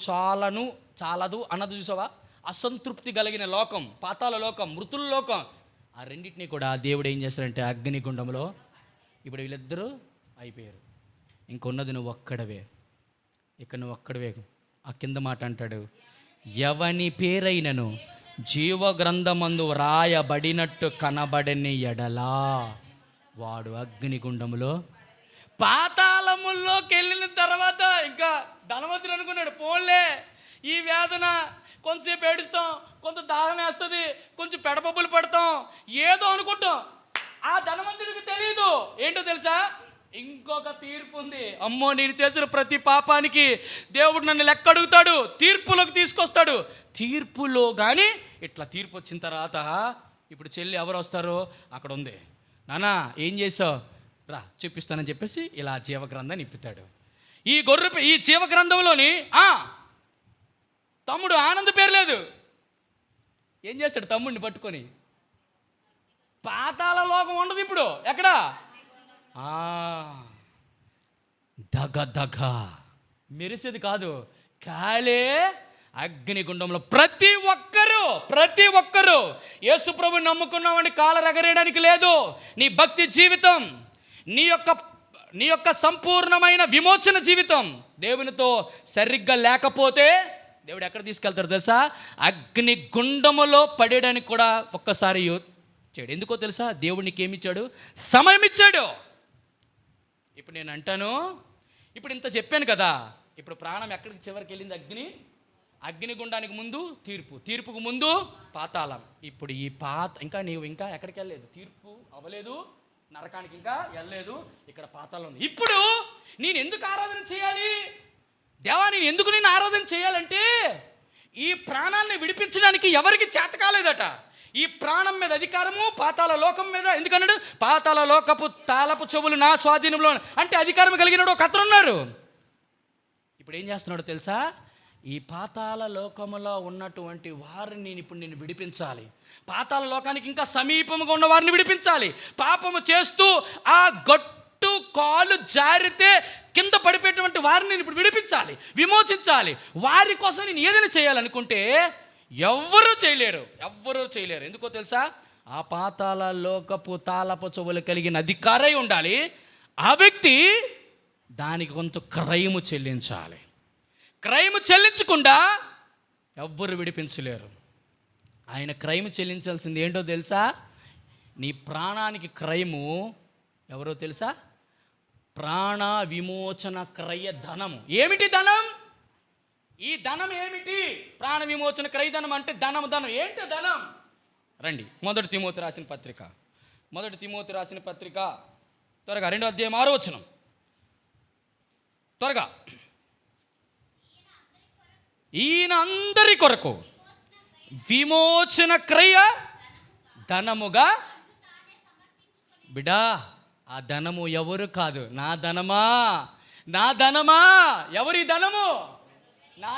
Speaker 1: చాలదు అన్నది చూసావా, అసంతృప్తి కలిగిన లోకం, పాతాళ లోకం, మృతుల లోకం, ఆ రెండింటినీ కూడా దేవుడు ఏం చేస్తాడంటే అగ్నిగుండంలో. ఇప్పుడు వీళ్ళిద్దరూ అయిపోయారు, ఇంకొన్నది నువ్వు ఒక్కడవే. నువ్వు ఒక్కడవే. ఆ కింద మాట అంటాడు, ఎవని పేరైనను జీవ గ్రంథమందు రాయబడినట్టు కనబడని ఎడలా వాడు అగ్నిగుండములో. పాతాళముల్లోకి వెళ్ళిన తర్వాత ఇంకా ధనవంతుడు అనుకున్నాడు, పోన్లే ఈ వేదన కొంతసేపు ఏడుస్తాం, కొంత దాహం వేస్తుంది, కొంచెం పెడపప్పులు పడతాం, ఏదో అనుకుంటాం. ఆ ధనవంతుడికి తెలియదు ఏంటో తెలుసా, ఇంకొక తీర్పు ఉంది. అమ్మో, నేను చేసిన ప్రతి పాపానికి దేవుడు నన్ను లెక్క అడుగుతాడు, తీర్పులోకి తీసుకొస్తాడు. తీర్పులో కానీ ఇట్లా తీర్పు వచ్చిన తర్వాత ఇప్పుడు చెల్లి ఎవరు వస్తారో అక్కడ ఉంది. నానా ఏం చేసావు, రా చూపిస్తానని చెప్పేసి ఇలా జీవగ్రంథాన్ని ఇప్పుతాడు. ఈ జీవగ్రంథంలోని తమ్ముడు ఆనంద్ పేరు లేదు. ఏం చేస్తాడు తమ్ముడిని పట్టుకొని? పాతాళ లోకం ఉండదు ఇప్పుడు. ఎక్కడ? దగ మెరిసేది కాదు, కాలే అగ్నిగుండంలో. ప్రతి ఒక్కరూ యేసు ప్రభుని నమ్ముకున్నామని కాలర్ ఎగరేయడానికి లేదు. నీ భక్తి జీవితం, నీ యొక్క సంపూర్ణమైన విమోచన జీవితం దేవునితో సరిగ్గా లేకపోతే దేవుడు ఎక్కడ తీసుకెళ్తాడు తెలుసా? అగ్నిగుండములో పడేయడానికి కూడా ఒక్కసారి చేయడు. ఎందుకో తెలుసా? దేవుడికి ఏమిచ్చాడు? సమయం ఇచ్చాడు. ఇప్పుడు నేను అంటాను, ఇప్పుడు ఇంత చెప్పాను కదా, ఇప్పుడు ప్రాణం ఎక్కడికి చివరికి వెళ్ళింది? అగ్నిగుండానికి ముందు తీర్పుకు ముందు పాతాళం. ఇప్పుడు ఈ నీవు ఇంకా ఎక్కడికి వెళ్ళలేదు, తీర్పు అవ్వలేదు, నరకానికి ఇంకా వెళ్ళలేదు, ఇక్కడ పాతాళం ఉంది. ఇప్పుడు నేను ఎందుకు ఆరాధన చేయాలి? దేవా, నేను ఆరాధన చేయాలంటే ఈ ప్రాణాన్ని విడిపించడానికి ఎవరికి చేత కాలేదట. ఈ ప్రాణం మీద అధికారము పాతాళ లోకం మీద. ఎందుకన్నాడు? పాతాళ లోకపు తాళపు చెవులు నా స్వాధీనంలో అంటే అధికారం కలిగినాడు ఒక అతను ఉన్నారు. ఇప్పుడు ఏం చేస్తున్నాడో తెలుసా? ఈ పాతాళ లోకములో ఉన్నటువంటి వారిని ఇప్పుడు నేను విడిపించాలి. పాతాళ లోకానికి ఇంకా సమీపంగా ఉన్న వారిని విడిపించాలి. పాపము చేస్తూ ఆ గట్టు కాలు జారితే కింద పడిపోయేటువంటి వారిని నేను ఇప్పుడు విడిపించాలి, విమోచించాలి. వారి కోసం నేను ఏదైనా చేయాలనుకుంటే ఎవ్వరూ చేయలేరు. ఎందుకో తెలుసా? ఆ పాతాళ లోకపు తాళపు చెవులు కలిగిన అధికారై ఉండాలి. ఆ వ్యక్తి దానికి కొంత క్రయము చెల్లించాలి. క్రయము చెల్లించకుండా ఎవ్వరు విడిపించలేరు. ఆయన క్రయము చెల్లించాల్సింది ఏంటో తెలుసా? నీ ప్రాణానికి క్రయము ఎవరో తెలుసా? ప్రాణ విమోచన క్రయ ధనము. ఏమిటి ధనం? ఈ ధనం ఏమిటి? ప్రాణ విమోచన క్రయ ధనం అంటే ధనం. ఏంటి ధనం? రండి, మొదటి తిమోతి రాసిన పత్రిక త్వరగా 2వ అధ్యాయం 6వ వచనం. త్వరగా. ఈయన అందరి కొరకు విమోచన క్రయ ధనముగా. బిడా, ఆ ధనము ఎవరు కాదు, నా ధనమా. ఎవరి ధనము? నా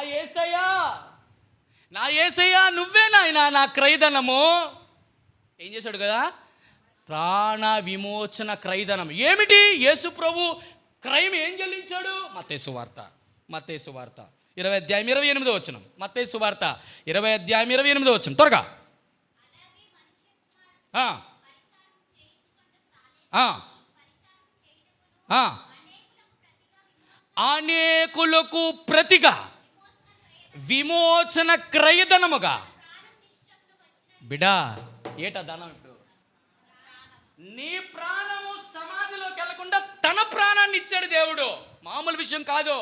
Speaker 1: యేసయ్యా, నువ్వే నాయనా నా క్రయధనము. ఏం చేశాడు కదా? ప్రాణ విమోచన క్రయధనం. ఏమిటి? యేసు ప్రభు క్రయం ఏం చెల్లించాడు? మత్తయి సువార్త 20వ అధ్యాయం 28వ వచనం. మత్తయి సువార్త 20వ అధ్యాయం 28వ వచనం. త్వరగా. అనేకులకు ప్రతిగా విమోచన క్రయధనముగా. బిడా, ఏట ధనం? ఇప్పుడు నీ ప్రాణము సమాధిలోకి వెళ్లకుండా తన ప్రాణాన్ని ఇచ్చాడు దేవుడు. మామూలు విషయం కాదు.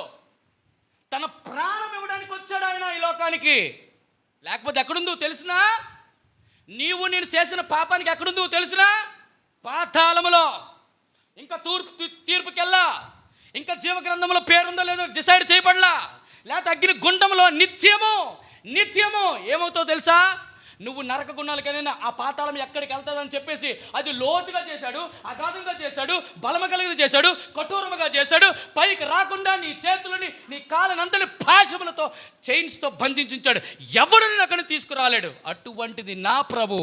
Speaker 1: తన ప్రాణం ఇవ్వడానికి వచ్చాడు ఆయన ఈ లోకానికి. లేకపోతే ఎక్కడుందో తెలిసినా? నేను చేసిన పాపానికి ఎక్కడుందో తెలిసినా? పాతాళములో. ఇంకా తీర్పుకెళ్ళా, ఇంకా జీవగ్రంథంలో పేరుందో లేదో డిసైడ్ చేయబడలా, లేకపోతే అగ్ని గుండంలో నిత్యము ఏమవుతావు తెలుసా? నువ్వు నరక గుండాలకైనా ఆ పాతాళం ఎక్కడికి వెళ్తుందని చెప్పేసి అది లోతుగా చేశాడు, అగాధంగా చేశాడు, బలమ కలిగి చేశాడు, కఠోరముగా చేశాడు. పైకి రాకుండా నీ చేతులని నీ కాళ్ళనంతని పాశములతో చైన్స్తో బంధించాడు. ఎవడు నేను అక్కడిని తీసుకురాలేడు. అటువంటిది నా ప్రభు,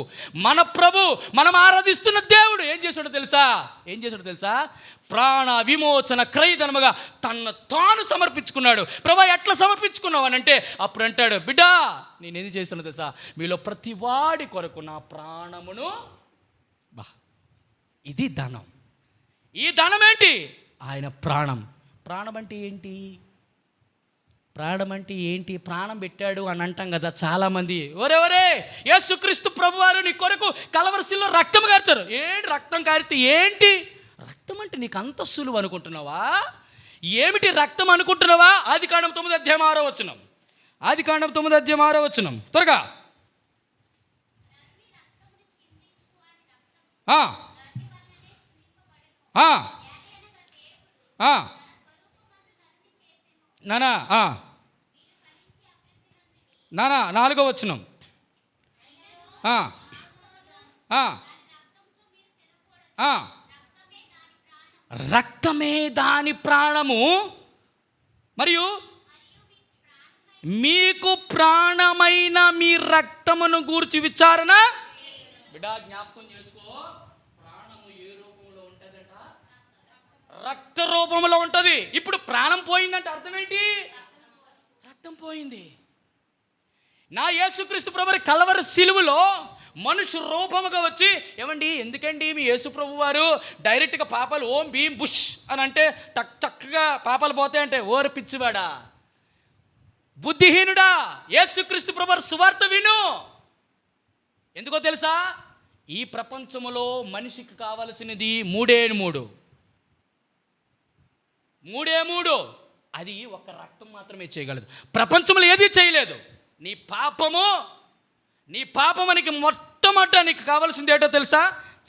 Speaker 1: మన ప్రభు, మనం ఆరాధిస్తున్న దేవుడు ఏం చేశాడో తెలుసా? ప్రాణ విమోచన క్రయధనముగా తన్ను తాను సమర్పించుకున్నాడు. ప్రభా ఎట్లా సమర్పించుకున్నావు అని అంటే అప్పుడు అంటాడు, బిడ్డా నేను ఏది చేస్తున్నా తెలుసా? మీలో ప్రతి వాడి కొరకు నా ప్రాణమును ఇది ధనం. ఈ ధనం ఏంటి? ఆయన ప్రాణం అంటే ఏంటి? ప్రాణం పెట్టాడు అని అంటాం కదా చాలామంది. ఒరే యేసుక్రీస్తు ప్రభువారు నీ కొరకు కలవరసిలో రక్తం కార్చారు. ఏంటి రక్తం కారితే ఏంటి? రక్తం అంటే నీకు అంత సులువు అనుకుంటున్నావా? ఏమిటి రక్తం అనుకుంటున్నావా? ఆదికాండం 9:6 వచనం. ఆదికాండం 9:6 వచనం త్వరగా. నానా 4వ వచనం. రక్తమే దాని ప్రాణము, మరియు మీకు ప్రాణమైన మీ రక్తమును గూర్చి విచారణ. బిడ్డ జ్ఞాపకం చేసుకో, ప్రాణము ఏ రూపంలో ఉంటుందట? రక్త రూపంలో ఉంటుంది. ఇప్పుడు ప్రాణం పోయిందంటే అర్థం ఏంటి? రక్తం పోయింది. నా యేసుక్రీస్తు ప్రభువు కలవరి సిలువలో మనుషు రూపముగా వచ్చి, ఏమండి ఎందుకండి మీ యేసు ప్రభు వారు డైరెక్ట్గా పాపాలు ఓం భీం బుష్ అని అంటే చక్కగా పాపాలు పోతాయంటే, ఓరి పిచ్చివాడా, బుద్ధిహీనుడా, యేసుక్రీస్తు ప్రభు సువార్త విను. ఎందుకో తెలుసా? ఈ ప్రపంచములో మనిషికి కావలసినది మూడే మూడు. అది ఒక రక్తం మాత్రమే చేయగలదు. ప్రపంచంలో ఏది చేయలేదు. నీ పాపమునికి మొట్టమొదట నీకు కావాల్సింది ఏంటో తెలుసా?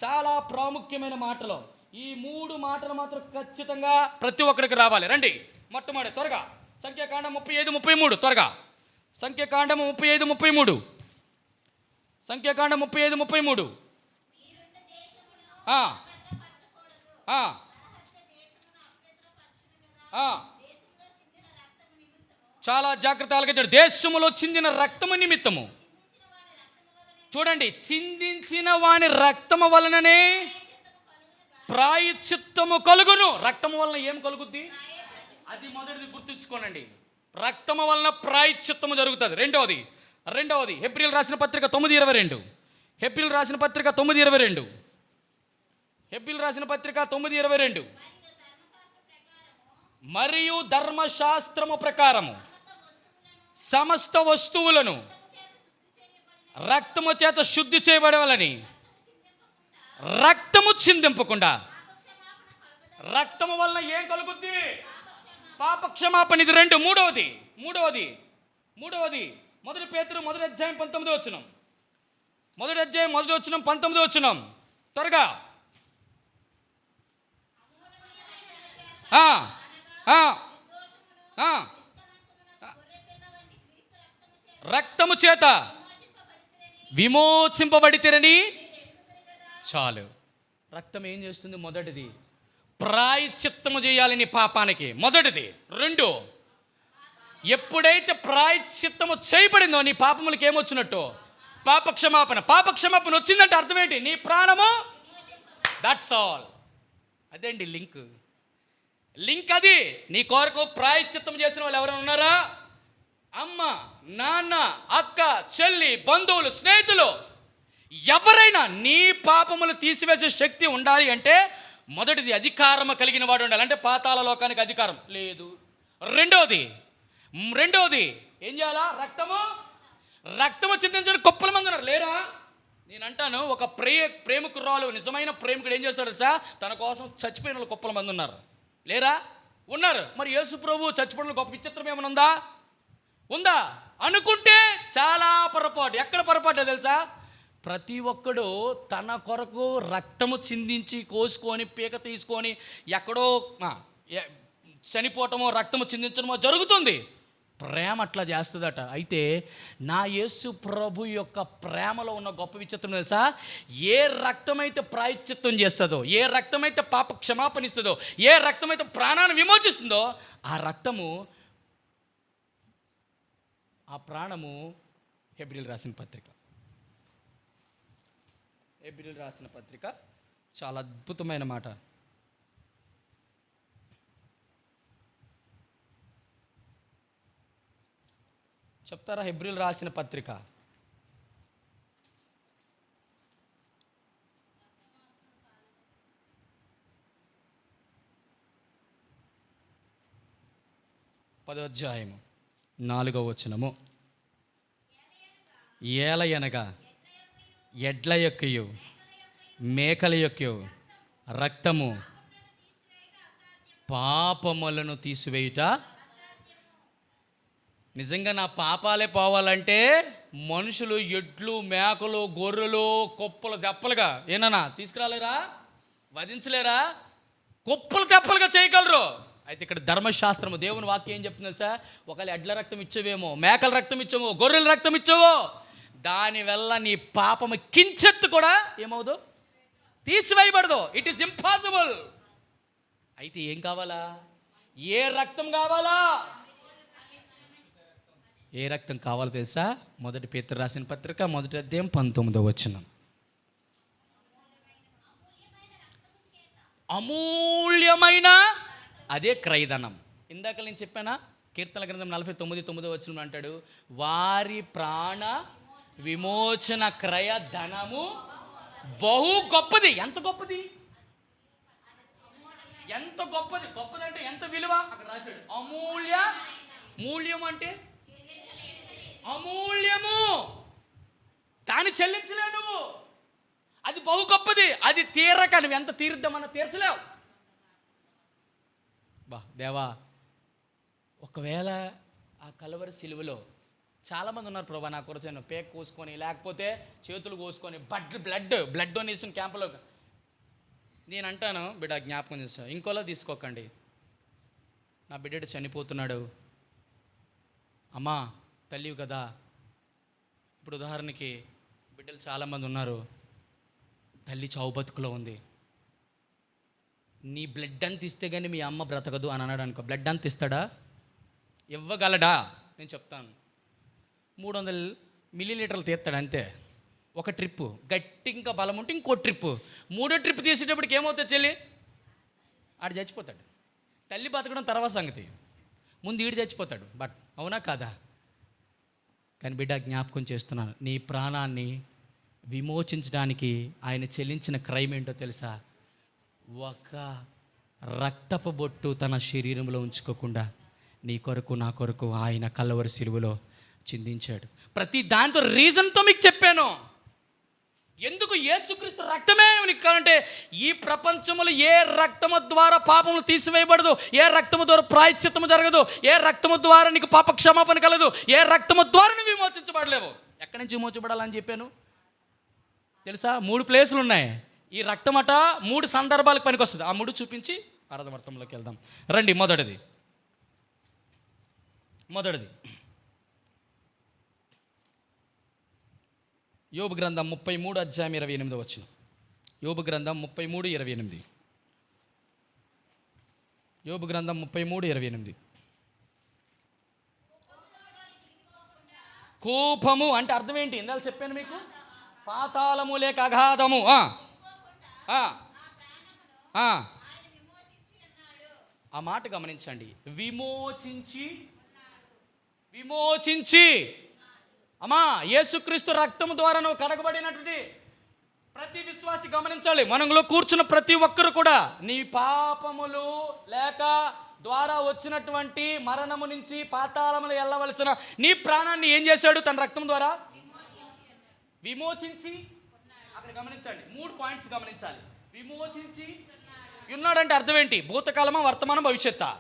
Speaker 1: చాలా ప్రాముఖ్యమైన మాటలు. ఈ 3 మాటలు మాత్రం ఖచ్చితంగా ప్రతి ఒక్కడికి రావాలి. రండి, మొట్టమొదటి త్వరగా సంఖ్యాకాండం 35:33 త్వరగా. సంఖ్యాకాండం 35:33. సంఖ్యాకాండం 35:33. చాలా జాగ్రత్తగా చెప్పాడు. దేశములో చిందిన రక్తము నిమిత్తము. చూడండి, చిందించిన వాని రక్తము వలననే ప్రాయశ్చిత్తము కలుగును. రక్తము వలన ఏం కలుగుద్ది? అది మొదటిది గుర్తుంచుకోనండి. రక్తము వలన ప్రాయశ్చిత్తము జరుగుతుంది. రెండవది హెబ్రీయులు రాసిన పత్రిక 9:22. హెబ్రీయులు రాసిన పత్రిక 9:22. మరియు ధర్మశాస్త్రము ప్రకారము సమస్త వస్తువులను రక్తము చేత శుద్ధి చేయబడవాలని, రక్తము చిందింపకుండా. రక్తము వలన ఏం కలుగుద్ది? పాపక్షమాపణ. ఇది 2. మూడవది 1 పేతురు 1:19 19 19 త్వరగా. రక్తము చేత విమోచింపబడితేరని చాలు. రక్తం ఏం చేస్తుంది? మొదటిది ప్రాయశ్చిత్తము చేయాలి నీ పాపానికి, మొదటిది. 2, ఎప్పుడైతే ప్రాయశ్చిత్తము చేయబడిందో నీ పాపములకి ఏమొచ్చినట్టు? పాపక్షమాపణ వచ్చిందంటే అర్థం ఏంటి? నీ ప్రాణము. That's all. అదేండి లింక్ అది. నీ కొరకు ప్రాయశ్చిత్తం చేసిన వాళ్ళు ఎవరైనా ఉన్నారా? అమ్మ, నాన్న, అక్క, చెల్లి, బంధువులు, స్నేహితులు ఎవరైనా నీ పాపములు తీసివేసే శక్తి ఉండాలి అంటే మొదటిది అధికారము కలిగిన వాడు ఉండాలి. అంటే పాతాళ లోకానికి అధికారం లేదు. రెండవది ఏం చేయాలా? రక్తము చిందించడం కుప్పల మంది ఉన్నారు. లేరా? నేను అంటాను, ఒక ప్రేమికురాలు, నిజమైన ప్రేమికుడు ఏం చేస్తాడు తెలుసా? తన కోసం చచ్చిపోయిన వాళ్ళు కుప్పల మంది ఉన్నారు. లేరా? ఉన్నారు. మరి యేసు ప్రభు చచ్చిపోయిన గొప్ప విచిత్రం ఏమైనా ఉందా అనుకుంటే చాలా పొరపాటు. ఎక్కడ పొరపాటు తెలుసా? ప్రతి ఒక్కడు తన కొరకు రక్తము చిందించి కోసుకొని పీక తీసుకొని ఎక్కడో చనిపోవటమో రక్తము చిందించడమో జరుగుతుంది. ప్రేమ అట్లా చేస్తుందట. అయితే నా యేసు ప్రభు యొక్క ప్రేమలో ఉన్న గొప్ప విచిత్రం తెలుసా? ఏ రక్తమైతే ప్రాయశ్చిత్తం చేస్తుందో, ఏ రక్తమైతే పాప క్షమాపణ ఇస్తుందో, ఏ రక్తమైతే ప్రాణాన్ని విమోచిస్తుందో, ఆ రక్తము, ఆ ప్రాణము హెబ్రీయులకు రాసిన పత్రిక చాలా అద్భుతమైన మాట. చెప్తారా? హెబ్రీయులకు రాసిన పత్రిక 10వ అధ్యాయము 4వ వచనము. ఏలయనగా ఎడ్ల యొక్కయు మేకల యొక్కయు రక్తము పాపములను తీసివేయుట. నిజంగా నా పాపాలే పోవాలంటే మనుషులు ఎడ్లు మేకలు గొర్రెలు కుప్పలు తెప్పలుగా ఏనా తీసుకురాలేరా, వధించలేరా, కుప్పలు తెప్పలుగా చేయగలరు. అయితే ఇక్కడ ధర్మశాస్త్రము, దేవుని వాక్యం ఏం చెప్తుంది సార్? ఒకవేళ ఎడ్ల రక్తం ఇచ్చేవేమో, మేకల రక్తం ఇచ్చావో, గొర్రెల రక్తం ఇచ్చావో, దానివల్ల నీ పాపము కించెత్తు కూడా ఏమవుదు, తీసివేయబడదు. It is impossible. అయితే ఏం కావాలా? ఏ రక్తం కావాలా? ఏ రక్తం కావాలో తెలుసా? 1 పేతురు రాసిన పత్రిక 1వ అధ్యాయం 19వ వచనం. అమూల్యమైన, అదే క్రయధనం. ఇందాక నేను చెప్పానా? కీర్తన గ్రంథం 49:9 వచనం అంటాడు, వారి ప్రాణ విమోచన క్రయ ధనము బహు గొప్పది. ఎంత గొప్పది? ఎంత గొప్పది? గొప్పది అంటే ఎంత విలువ? అక్కడ రాశాడు మూల్యం అంటే అమూల్యము, దాన్ని చెల్లించలేవు నువ్వు. అది బహు గొప్పది. అది తీరక నువ్వు ఎంత తీరుద్దామన్నా తీర్చలేవు. దేవా, ఒకవేళ ఆ కలువరి సిలువలో చాలామంది ఉన్నారు ప్రభా, నా కొరచను పేక్ కోసుకొని, లేకపోతే చేతులు కోసుకొని బ్లడ్ డొనేషన్ క్యాంపులో. నేను అంటాను, బిడ్డ జ్ఞాపకం చేస్తా, ఇంకోలా తీసుకోకండి. నా బిడ్డ చనిపోతున్నాడు, అమ్మా తల్లివి కదా. ఇప్పుడు ఉదాహరణకి బిడ్డలు చాలామంది ఉన్నారు, తల్లి చావు బతుకులో ఉంది. నీ బ్లడ్ అంత ఇస్తే కానీ మీ అమ్మ బ్రతకదు అని అన్నాడు అనుకో, బ్లడ్ అంత ఇస్తాడా? ఇవ్వగలడా? నేను చెప్తాను, 300 మిల్లీలీటర్లు తీస్తాడు అంతే. ఒక ట్రిప్పు గట్టి, ఇంకా బలం ఉంటే ఇంకో ట్రిప్పు, 3వ ట్రిప్ తీసేటప్పటికి ఏమవుతుంది చెల్లి? ఆడు చచ్చిపోతాడు. తల్లి బతకడం తర్వాత సంగతి, ముందు ఈడు చచ్చిపోతాడు. బట్ అవునా కాదా? కానీ బిడ్డ జ్ఞాపకం చేస్తున్నాను, నీ ప్రాణాన్ని విమోచించడానికి ఆయన చెల్లించిన క్రైమ్ ఏంటో తెలుసా? ఒక రక్తపు బొట్టు తన శరీరంలో ఉంచుకోకుండా నీ కొరకు నా కొరకు ఆయన కల్వరి సిలువలో చిందించాడు. ప్రతి దాంతో రీజన్తో మీకు చెప్పాను. ఎందుకు యేసుక్రీస్తు రక్తమే అంటే, ఈ ప్రపంచంలో ఏ రక్తము ద్వారా పాపములు తీసివేయబడదు, ఏ రక్తము ద్వారా ప్రాయశ్చిత్తము జరగదు, ఏ రక్తము ద్వారా నీకు పాప క్షమాపణ కలదు, ఏ రక్తము ద్వారా నువ్వు విమోచించబడలేవు. ఎక్కడి నుంచి విమోచించబడాలని చెప్పాను తెలుసా? 3 ప్లేసులు ఉన్నాయి. ఈ రక్తం అట 3 సందర్భాలకు పనికి వస్తుంది. ఆ 3 చూపించి అర్థమర్థంలోకి వెళ్దాం రండి. మొదటిది యోబు గ్రంథం 33 అధ్యాయం 28 వచనం. యోబు గ్రంథం 33:28. యోబు గ్రంథం 33:28. కోపము అంటే అర్థం ఏంటి? ఇందాక చెప్పాను మీకు, పాతాళము లేక అగాధము. ఆ మాట గమనించండి. విమోచించి అమ్మా, యేసుక్రీస్తు రక్తము ద్వారా నువ్వు కడగబడినటువంటి ప్రతి విశ్వాసి గమనించాలి. మనలో కూర్చున్న ప్రతి ఒక్కరు కూడా నీ పాపములు లేక ద్వారా వచ్చినటువంటి మరణము నుంచి పాతాళములు వెళ్ళవలసిన నీ ప్రాణాన్ని ఏం చేశాడు? తన రక్తం ద్వారా విమోచించి. అక్కడ గమనించండి, 3 పాయింట్స్ గమనించాలి. విమోచించి ఉన్నాడంటే అర్థం ఏంటి? భూతకాలమా, వర్తమానం, భవిష్యత్తా?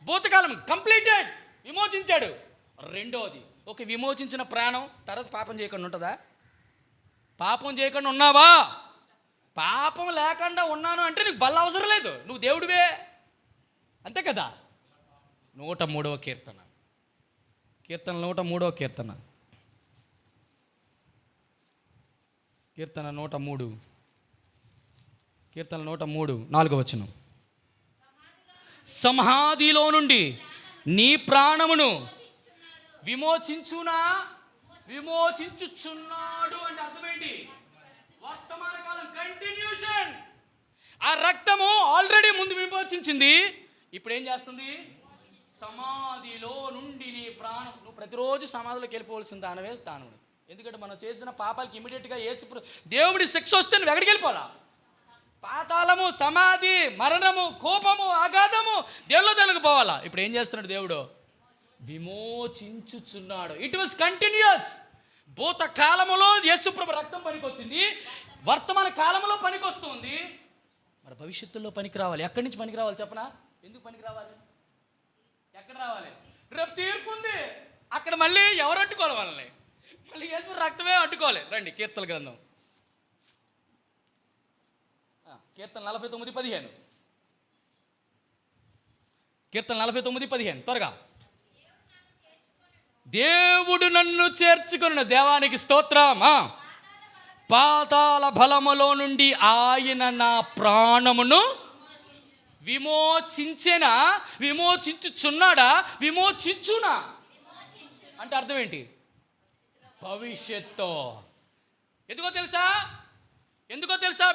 Speaker 1: భూతకాలం కంప్లీటెడ్, విమోచించాడు. రెండోది, ఒక విమోచించిన ప్రాణం తర్వాత పాపం చేయకుండా ఉంటుందా? పాపం చేయకుండా ఉన్నావా? పాపం లేకుండా ఉన్నాను అంటే నీకు బల్ల అవసరం లేదు, నువ్వు దేవుడివే, అంతే కదా. 103వ కీర్తన, 103వ కీర్తన, కీర్తన 103, 4వ వచనం. సమాధిలో నుండి నీ ప్రాణమును విమోచించుచున్నాడు అంటే అర్థమేంటి? వర్తమాన కాలం కంటిన్యూషన్. ఆ రక్తము ఆల్రెడీ ముందు విమోచించింది, ఇప్పుడు ఏం చేస్తుంది? సమాధిలో నుండి నీ ప్రాణం. నువ్వు ప్రతిరోజు సమాధిలోకి వెళ్ళిపోవలసిన దానవే దానవుడు. ఎందుకంటే మనం చేసిన పాపాలకి ఇమీడియట్గా దేవుడి శిక్ష వస్తే నువ్వు ఎక్కడికి వెళ్ళిపోవాలా? పాతాళము, సమాధి, మరణము, కోపము, అగాధము, దేవుల్లో తొలగిపోవాలా. ఇప్పుడు ఏం చేస్తున్నాడు దేవుడు? విమోచించుచున్నాడు. It was continuous. భూత కాలములో యేసుప్రభు రక్తం పనికొచ్చింది, వర్తమాన కాలంలో పనికొస్తుంది, మరి భవిష్యత్తులో పనికి రావాలి. ఎక్కడి నుంచి పనికి రావాలి చెప్పనా? ఎందుకు పనికి రావాలి? ఎక్కడ రావాలి? రేపు తీర్పు ఉంది, అక్కడ మళ్ళీ ఎవరు అడ్డుకోవాలి వాళ్ళని? మళ్ళీ యేసు రక్తమే అడ్డుకోవాలి. రండి కీర్తన గ్రంథం, కీర్తన 49:15, కీర్తన 49:15 త్వరగా. దేవుడు నన్ను చేర్చుకొను, దేవానికి స్తోత్రం. పాతాళ బలములో నుండి ఆయన నా ప్రాణమును విమోచించుచున్నాడా? విమోచించునా అంటే అర్థం ఏంటి? భవిష్యత్తు. ఎందుకో తెలుసా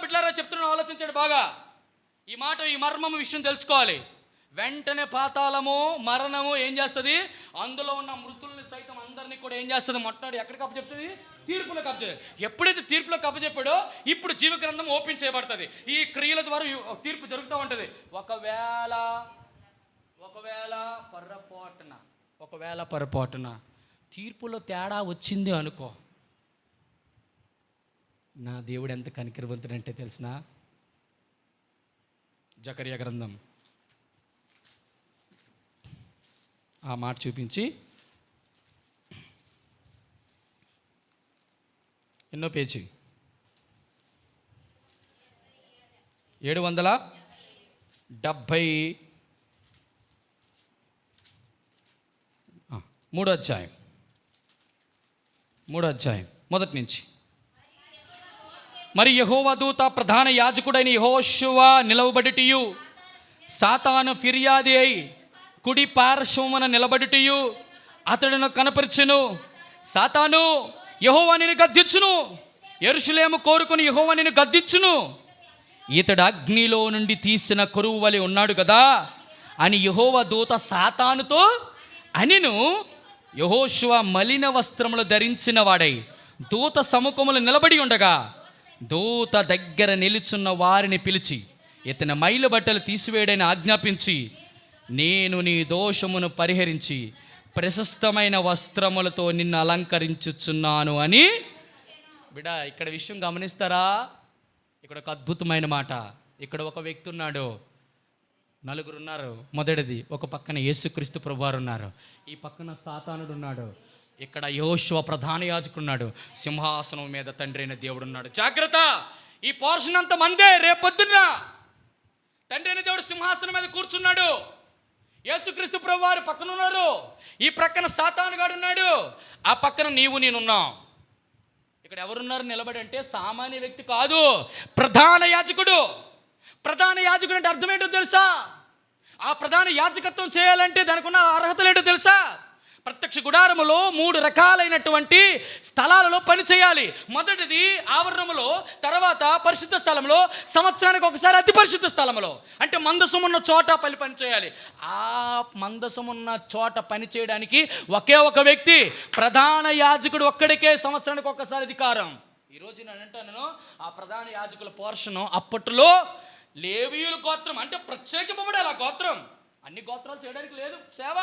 Speaker 1: బిడ్డలారా, చెప్తున్నాను, ఆలోచించండి బాగా. ఈ మాట, ఈ మర్మము విషయం తెలుసుకోవాలి. వెంటనే పాతాళము, మరణము ఏం చేస్తుంది? అందులో ఉన్న మృతుల్ని సైతం అందరినీ కూడా ఏం చేస్తుంది? మొట్టమొదటి ఎక్కడికి అప్పచెప్తుంది? తీర్పులకు అప్పచెప్తుంది. ఎప్పుడైతే తీర్పులకు అప్పచెప్పాడో ఇప్పుడు జీవ గ్రంథం ఓపెన్ చేయబడుతుంది. ఈ క్రియల ద్వారా తీర్పు జరుగుతూ ఉంటుంది. ఒకవేళ పొరపాటున తీర్పులో తేడా వచ్చింది అనుకో, నా దేవుడు ఎంత కనికరవంతుడంటే తెలిసిన, జకరియా గ్రంథం ఆ మాట చూపించి, ఎన్నో పేజీ? 773 అధ్యాయం, 3వ అధ్యాయం మొదటి నుంచి. మరి యెహోవా దూత ప్రధాన యాజకుడైన యెహోషువ నిలవబడుటయు, సాతాను ఫిర్యాది అయి కుడి పార్శ్వమున నిలబడుటయు అతడును కనపరచును. సాతాను, యెహోవా నిన్ను గద్దించును, యెరూషలేము కోరుకుని యెహోవా నిన్ను గద్దించును, ఇతడు అగ్నిలో నుండి తీసిన కొరువు వలె ఉన్నాడు కదా అని యెహోవా దూత సాతానుతో అనిను. యెహోషువ మలిన వస్త్రములు ధరించిన వాడై దూత సముఖములు నిలబడి ఉండగా, దూత దగ్గర నిలుచున్న వారిని పిలిచి ఇతని మైలు బట్టలు తీసివేయడని ఆజ్ఞాపించి, నేను నీ దోషమును పరిహరించి ప్రశస్తమైన వస్త్రములతో నిన్ను అలంకరించుచున్నాను అని. బిడ్డ, ఇక్కడ విషయం గమనిస్తారా? ఇక్కడ ఒక అద్భుతమైన మాట. ఇక్కడ ఒక వ్యక్తి ఉన్నాడు, నలుగురు ఉన్నారు. మొదటిది, ఒక పక్కన యేసుక్రీస్తు ప్రభువారు ఉన్నారు, ఈ పక్కన సాతానుడు ఉన్నాడు, ఇక్కడ యెహోషువ ప్రధాన యాజకుడున్నాడు, సింహాసనం మీద తండ్రి అయిన దేవుడు ఉన్నాడు. జాగ్రత్త, ఈ పోర్షన్ అంత మందే. రేపొద్దున తండ్రి అయిన దేవుడు సింహాసనం మీద కూర్చున్నాడు, యేసుక్రీస్తు ప్రభువారు పక్కన ఉన్నారు, ఈ ప్రక్కన సాతానుగాడు ఉన్నాడు, ఆ పక్కన నీవు నేనున్నాం. ఇక్కడ ఎవరున్నారు నిలబడి అంటే సామాన్య వ్యక్తి కాదు, ప్రధాన యాజకుడు. ప్రధాన యాజకుడు అంటే అర్థం ఏంటో తెలుసా? ఆ ప్రధాన యాజకత్వం చేయాలంటే దానికి ఉన్న అర్హతలు ఏంటో తెలుసా? ప్రత్యక్ష గుడారములో 3 రకాలైనటువంటి స్థలాలలో పని చేయాలి. మొదటిది ఆవరణములో, తర్వాత పరిశుద్ధ స్థలంలో, సంవత్సరానికి ఒకసారి అతి పరిశుద్ధ స్థలంలో. అంటే మందసం ఉన్న చోట పని చేయాలి. ఆ మందసం ఉన్న చోట పని చేయడానికి ఒకే ఒక వ్యక్తి, ప్రధాన యాజకుడు ఒక్కడికే సంవత్సరానికి ఒక్కసారి అధికారం. ఈరోజు నేను అంటాను, ఆ ప్రధాన యాజకుల పోర్షను అప్పట్లో లేవీయుల గోత్రం అంటే ప్రత్యేకింపబడాలి. ఆ గోత్రం అన్ని గోత్రాలు చేయడానికి లేదు సేవ,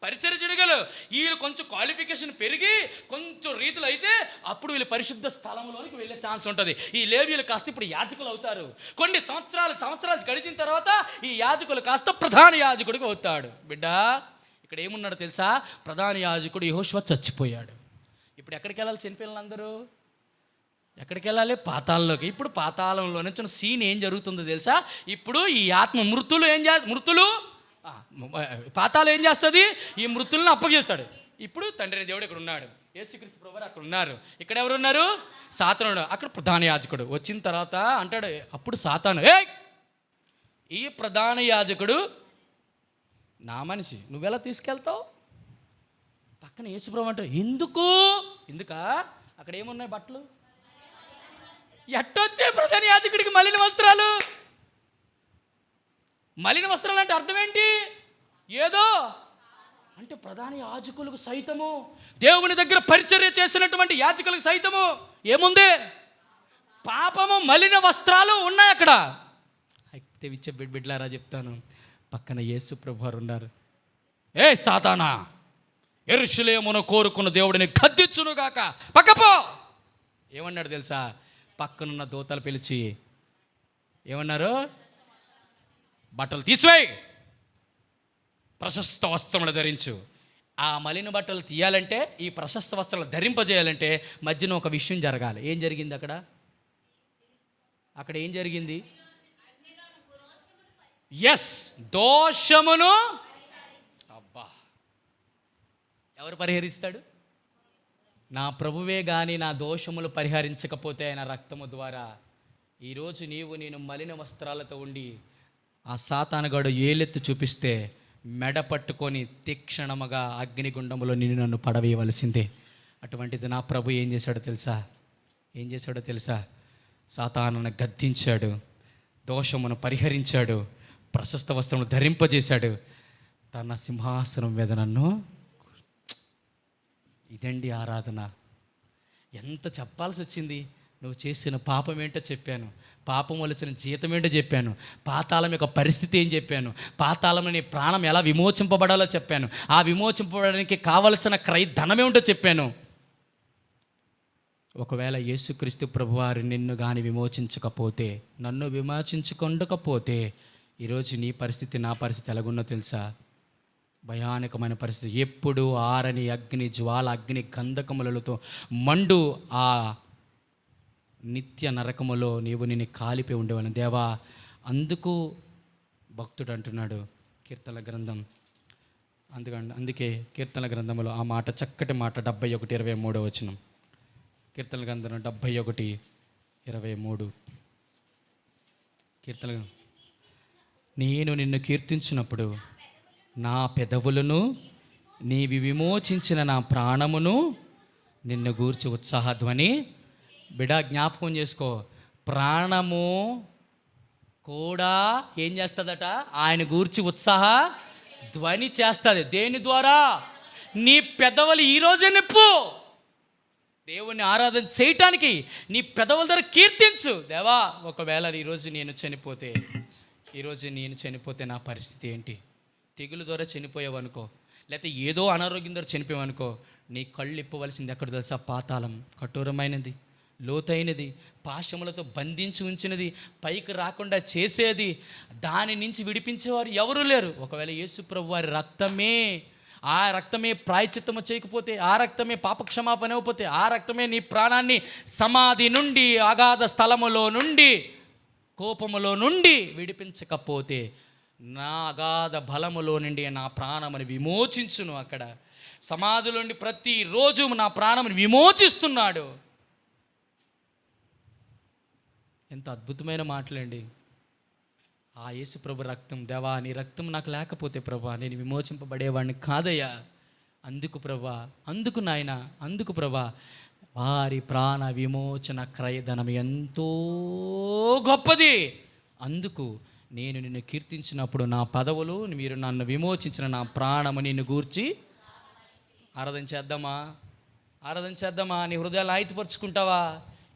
Speaker 1: పరిచర్య చేయగలరు. వీళ్ళు కొంచెం క్వాలిఫికేషన్ పెరిగి కొంచెం రీతులు అయితే అప్పుడు వీళ్ళు పరిశుద్ధ స్థలంలోనికి వెళ్ళే ఛాన్స్ ఉంటుంది. ఈ లేవీయులు కాస్త ఇప్పుడు యాజకులు అవుతారు. కొన్ని సంవత్సరాలు గడిచిన తర్వాత ఈ యాజకులు కాస్త ప్రధాన యాజకుడికి అవుతాడు. బిడ్డ, ఇక్కడ ఏమున్నాడో తెలుసా? ప్రధాన యాజకుడు యెహోషువ చచ్చిపోయాడు. ఇప్పుడు ఎక్కడికి వెళ్ళాలి చనిపోయిన అందరూ? ఎక్కడికి వెళ్ళాలి? పాతాళంలోకి. ఇప్పుడు పాతాళంలో నుంచి సీన్ ఏం జరుగుతుందో తెలుసా? ఇప్పుడు ఈ ఆత్మ మృతులు పాతాళం ఏం చేస్తుంది? ఈ మృతులను అప్పగిస్తాడు. ఇప్పుడు తండ్రి దేవుడు ఇక్కడ ఉన్నాడు, యేసుక్రీస్తు ప్రభువారు అక్కడ ఉన్నారు. ఇక్కడ ఎవరు ఉన్నారు? సాతానుడు. అక్కడ ప్రధాన యాజకుడు వచ్చిన తర్వాత అంటాడు, అప్పుడు సాతాను, ఈ ప్రధాన యాజకుడు నా మనిషి, నువ్వెలా తీసుకెళ్తావు? పక్కన యేసు ప్రభు అంటాడు, ఎందుకా అక్కడ ఏమున్నాయి? బట్టలు. ఎట్టొచ్చే ప్రధాన యాజకుడికి మలిన వస్త్రాలు? మలిన వస్త్రాలు అంటే అర్థం ఏంటి? ఏదో అంటే ప్రధాన యాజకులకు సైతము, దేవుని దగ్గర పరిచర్య చేసినటువంటి యాజకులకు సైతము ఏముంది? పాపము, మలిన వస్త్రాలు ఉన్నాయి అక్కడ. అయితే విచ్చే బిడ్డలారా చెప్తాను, పక్కన యేసు ప్రభువారు ఉన్నారు. సాతానా, యెరూషలేమును కోరుకున్న దేవుడిని గద్దించునుగాక, పక్కపో. ఏమన్నాడు తెలుసా? పక్కనున్న దూతలు పిలిచి ఏమన్నారు? బట్టలు తీసివేయి, ప్రశస్త వస్త్రములు ధరించు. ఆ మలిన బట్టలు తీయాలంటే, ఈ ప్రశస్త వస్త్రాలు ధరింపజేయాలంటే మధ్యన ఒక విషయం జరగాలి. ఏం జరిగింది అక్కడ? ఏం జరిగింది? దోషమును ఎవరు పరిహరిస్తాడు? నా ప్రభువే కానీ నా దోషములు పరిహరించకపోతే ఆయన రక్తము ద్వారా ఈరోజు నేను మలిన వస్త్రాలతో ఉండి ఆ సాతానుగాడు ఏలెత్తి చూపిస్తే మెడ పట్టుకొని తీక్షణముగా అగ్నిగుండములో నన్ను పడవేయవలసిందే. అటువంటిది నా ప్రభు ఏం చేశాడో తెలుసా? సాతానును గద్దించాడు, దోషమును పరిహరించాడు, ప్రశస్త వస్త్రమును ధరింపజేశాడు, తన సింహాసనం మీద నన్ను. ఇదండి ఆరాధన. ఎంత చెప్పాల్సి వచ్చింది? నువ్వు చేసిన పాపం ఏంటో చెప్పాను, పాపం వచ్చిన జీతం ఏంటో చెప్పాను, పాతాళం యొక్క పరిస్థితి ఏం చెప్పాను, పాతాళంలో నీ ప్రాణం ఎలా విమోచింపబడాలో చెప్పాను, ఆ విమోచింపబడడానికి కావలసిన ధనం ఏమిటో చెప్పాను. ఒకవేళ యేసుక్రీస్తు ప్రభువారు నిన్ను కానీ విమోచించకపోతే, నన్ను విమోచించుకొనకపోతే ఈరోజు నీ పరిస్థితి, నా పరిస్థితి ఎలాగున్నో తెలుసా? భయానకమైన పరిస్థితి. ఎప్పుడు ఆరని అగ్ని జ్వాల, అగ్ని గంధకములతో మండు ఆ నిత్య నరకములో నిన్ను కాలిపోయి ఉండేవాడిని. దేవా, అందుకు భక్తుడు అంటున్నాడు కీర్తన గ్రంథం, అందుకే కీర్తన గ్రంథంలో ఆ మాట, చక్కటి మాట, 71:23 వచనం. కీర్తన గ్రంథం 71:23. కీర్తన, నేను నిన్ను కీర్తించినప్పుడు నా పెదవులను, నీవి విమోచించిన నా ప్రాణమును నిన్ను గూర్చి ఉత్సాహధ్వని. బిడ్డ, జ్ఞాపకం చేసుకో, ప్రాణము కూడా ఏం చేస్తుందట? ఆయన గూర్చి ఉత్సాహ ధ్వని చేస్తుంది. దేని ద్వారా? నీ పెదవులు ఈరోజే నిప్పు. దేవుణ్ణి ఆరాధన చేయటానికి నీ పెదవుల ద్వారా కీర్తించు. దేవా, ఒకవేళ ఈరోజు నేను చనిపోతే నా పరిస్థితి ఏంటి? తెగులు ద్వారా చనిపోయావనుకో, లేకపోతే ఏదో అనారోగ్యం ద్వారా చనిపోయావనుకో, నీ కళ్ళు ఇప్పవలసింది ఎక్కడ తెలుసా? పాతాళం. కఠోరమైనది, లోతైనది, పాశములతో బంధించి ఉంచినది, పైకి రాకుండా చేసేది. దాని నుంచి విడిపించేవారు ఎవరూ లేరు. ఒకవేళ యేసు ప్రభు వారి ఆ రక్తమే ప్రాయశ్చిత్తము చేయకపోతే, ఆ రక్తమే పాపక్షమాపణ ఇవ్వకపోతే, ఆ రక్తమే నీ ప్రాణాన్ని సమాధి నుండి, అగాధ స్థలములో నుండి, కోపములో నుండి విడిపించకపోతే, నా అగాధ బలములో నుండి నా ప్రాణముని విమోచించును. అక్కడ సమాధిలో నుండి ప్రతిరోజు నా ప్రాణముని విమోచిస్తున్నాడు. ఎంత అద్భుతమైన మాటలండి. ఆ యేసు ప్రభు రక్తం, దేవా నీ రక్తం నాకు లేకపోతే ప్రభా నేను విమోచింపబడేవాడిని కాదయ్యా. అందుకు ప్రభా, అందుకు నాయన, అందుకు ప్రభా, వారి ప్రాణ విమోచన క్రయధనం ఎంతో గొప్పది. అందుకు నేను నిన్ను కీర్తించినప్పుడు నా పదవులు, మీరు నన్ను విమోచించిన నా ప్రాణము నిన్ను గూర్చి ఆరాధన చేద్దామా? నీ హృదయాలు ఆయుధపరుచుకుంటావా?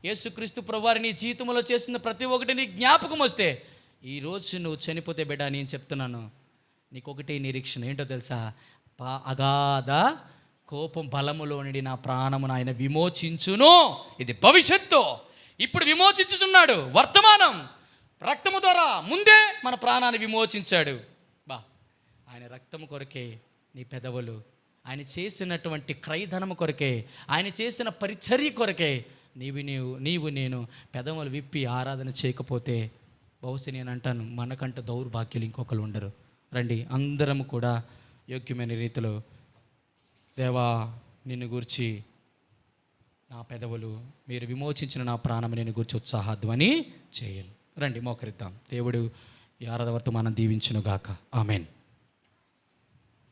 Speaker 1: యేసుక్రీస్తు ప్రభువారు నీ జీవితంలో చేసిన ప్రతి ఒక్కటి నీ జ్ఞాపకం వస్తే, ఈరోజు నువ్వు చనిపోతే బిడ్డ, నేను చెప్తున్నాను, నీకు ఒకటే నిరీక్షణ. ఏంటో తెలుసా? అగాధ కోపం బలములో నుండి నా ప్రాణమును ఆయన విమోచించును. ఇది భవిష్యత్తు. ఇప్పుడు విమోచించుచున్నాడు. వర్తమానం రక్తము ద్వారా ముందే మన ప్రాణాన్ని విమోచించాడు. ఆయన రక్తము కొరకే నీ పెదవులు, ఆయన చేసినటువంటి క్రయధనము కొరకే, ఆయన చేసిన పరిచర్య కొరకే నీవు నేను పెదవులు విప్పి ఆరాధన చేయకపోతే బహుశా నేను అంటాను మనకంటే దౌర్భాగ్యులు ఇంకొకరు ఉండరు. రండి అందరం కూడా యోగ్యమైన రీతిలో దేవా నిన్ను గూర్చి నా పెదవులు, మీరు విమోచించిన నా ప్రాణం నేను గూర్చి ఉత్సాహధ్వని చేయాలి. రండి మోకరిద్దాం. దేవుడు ఈ ఆరాధన వర్తమానం దీవించునుగాక. ఆమెన్.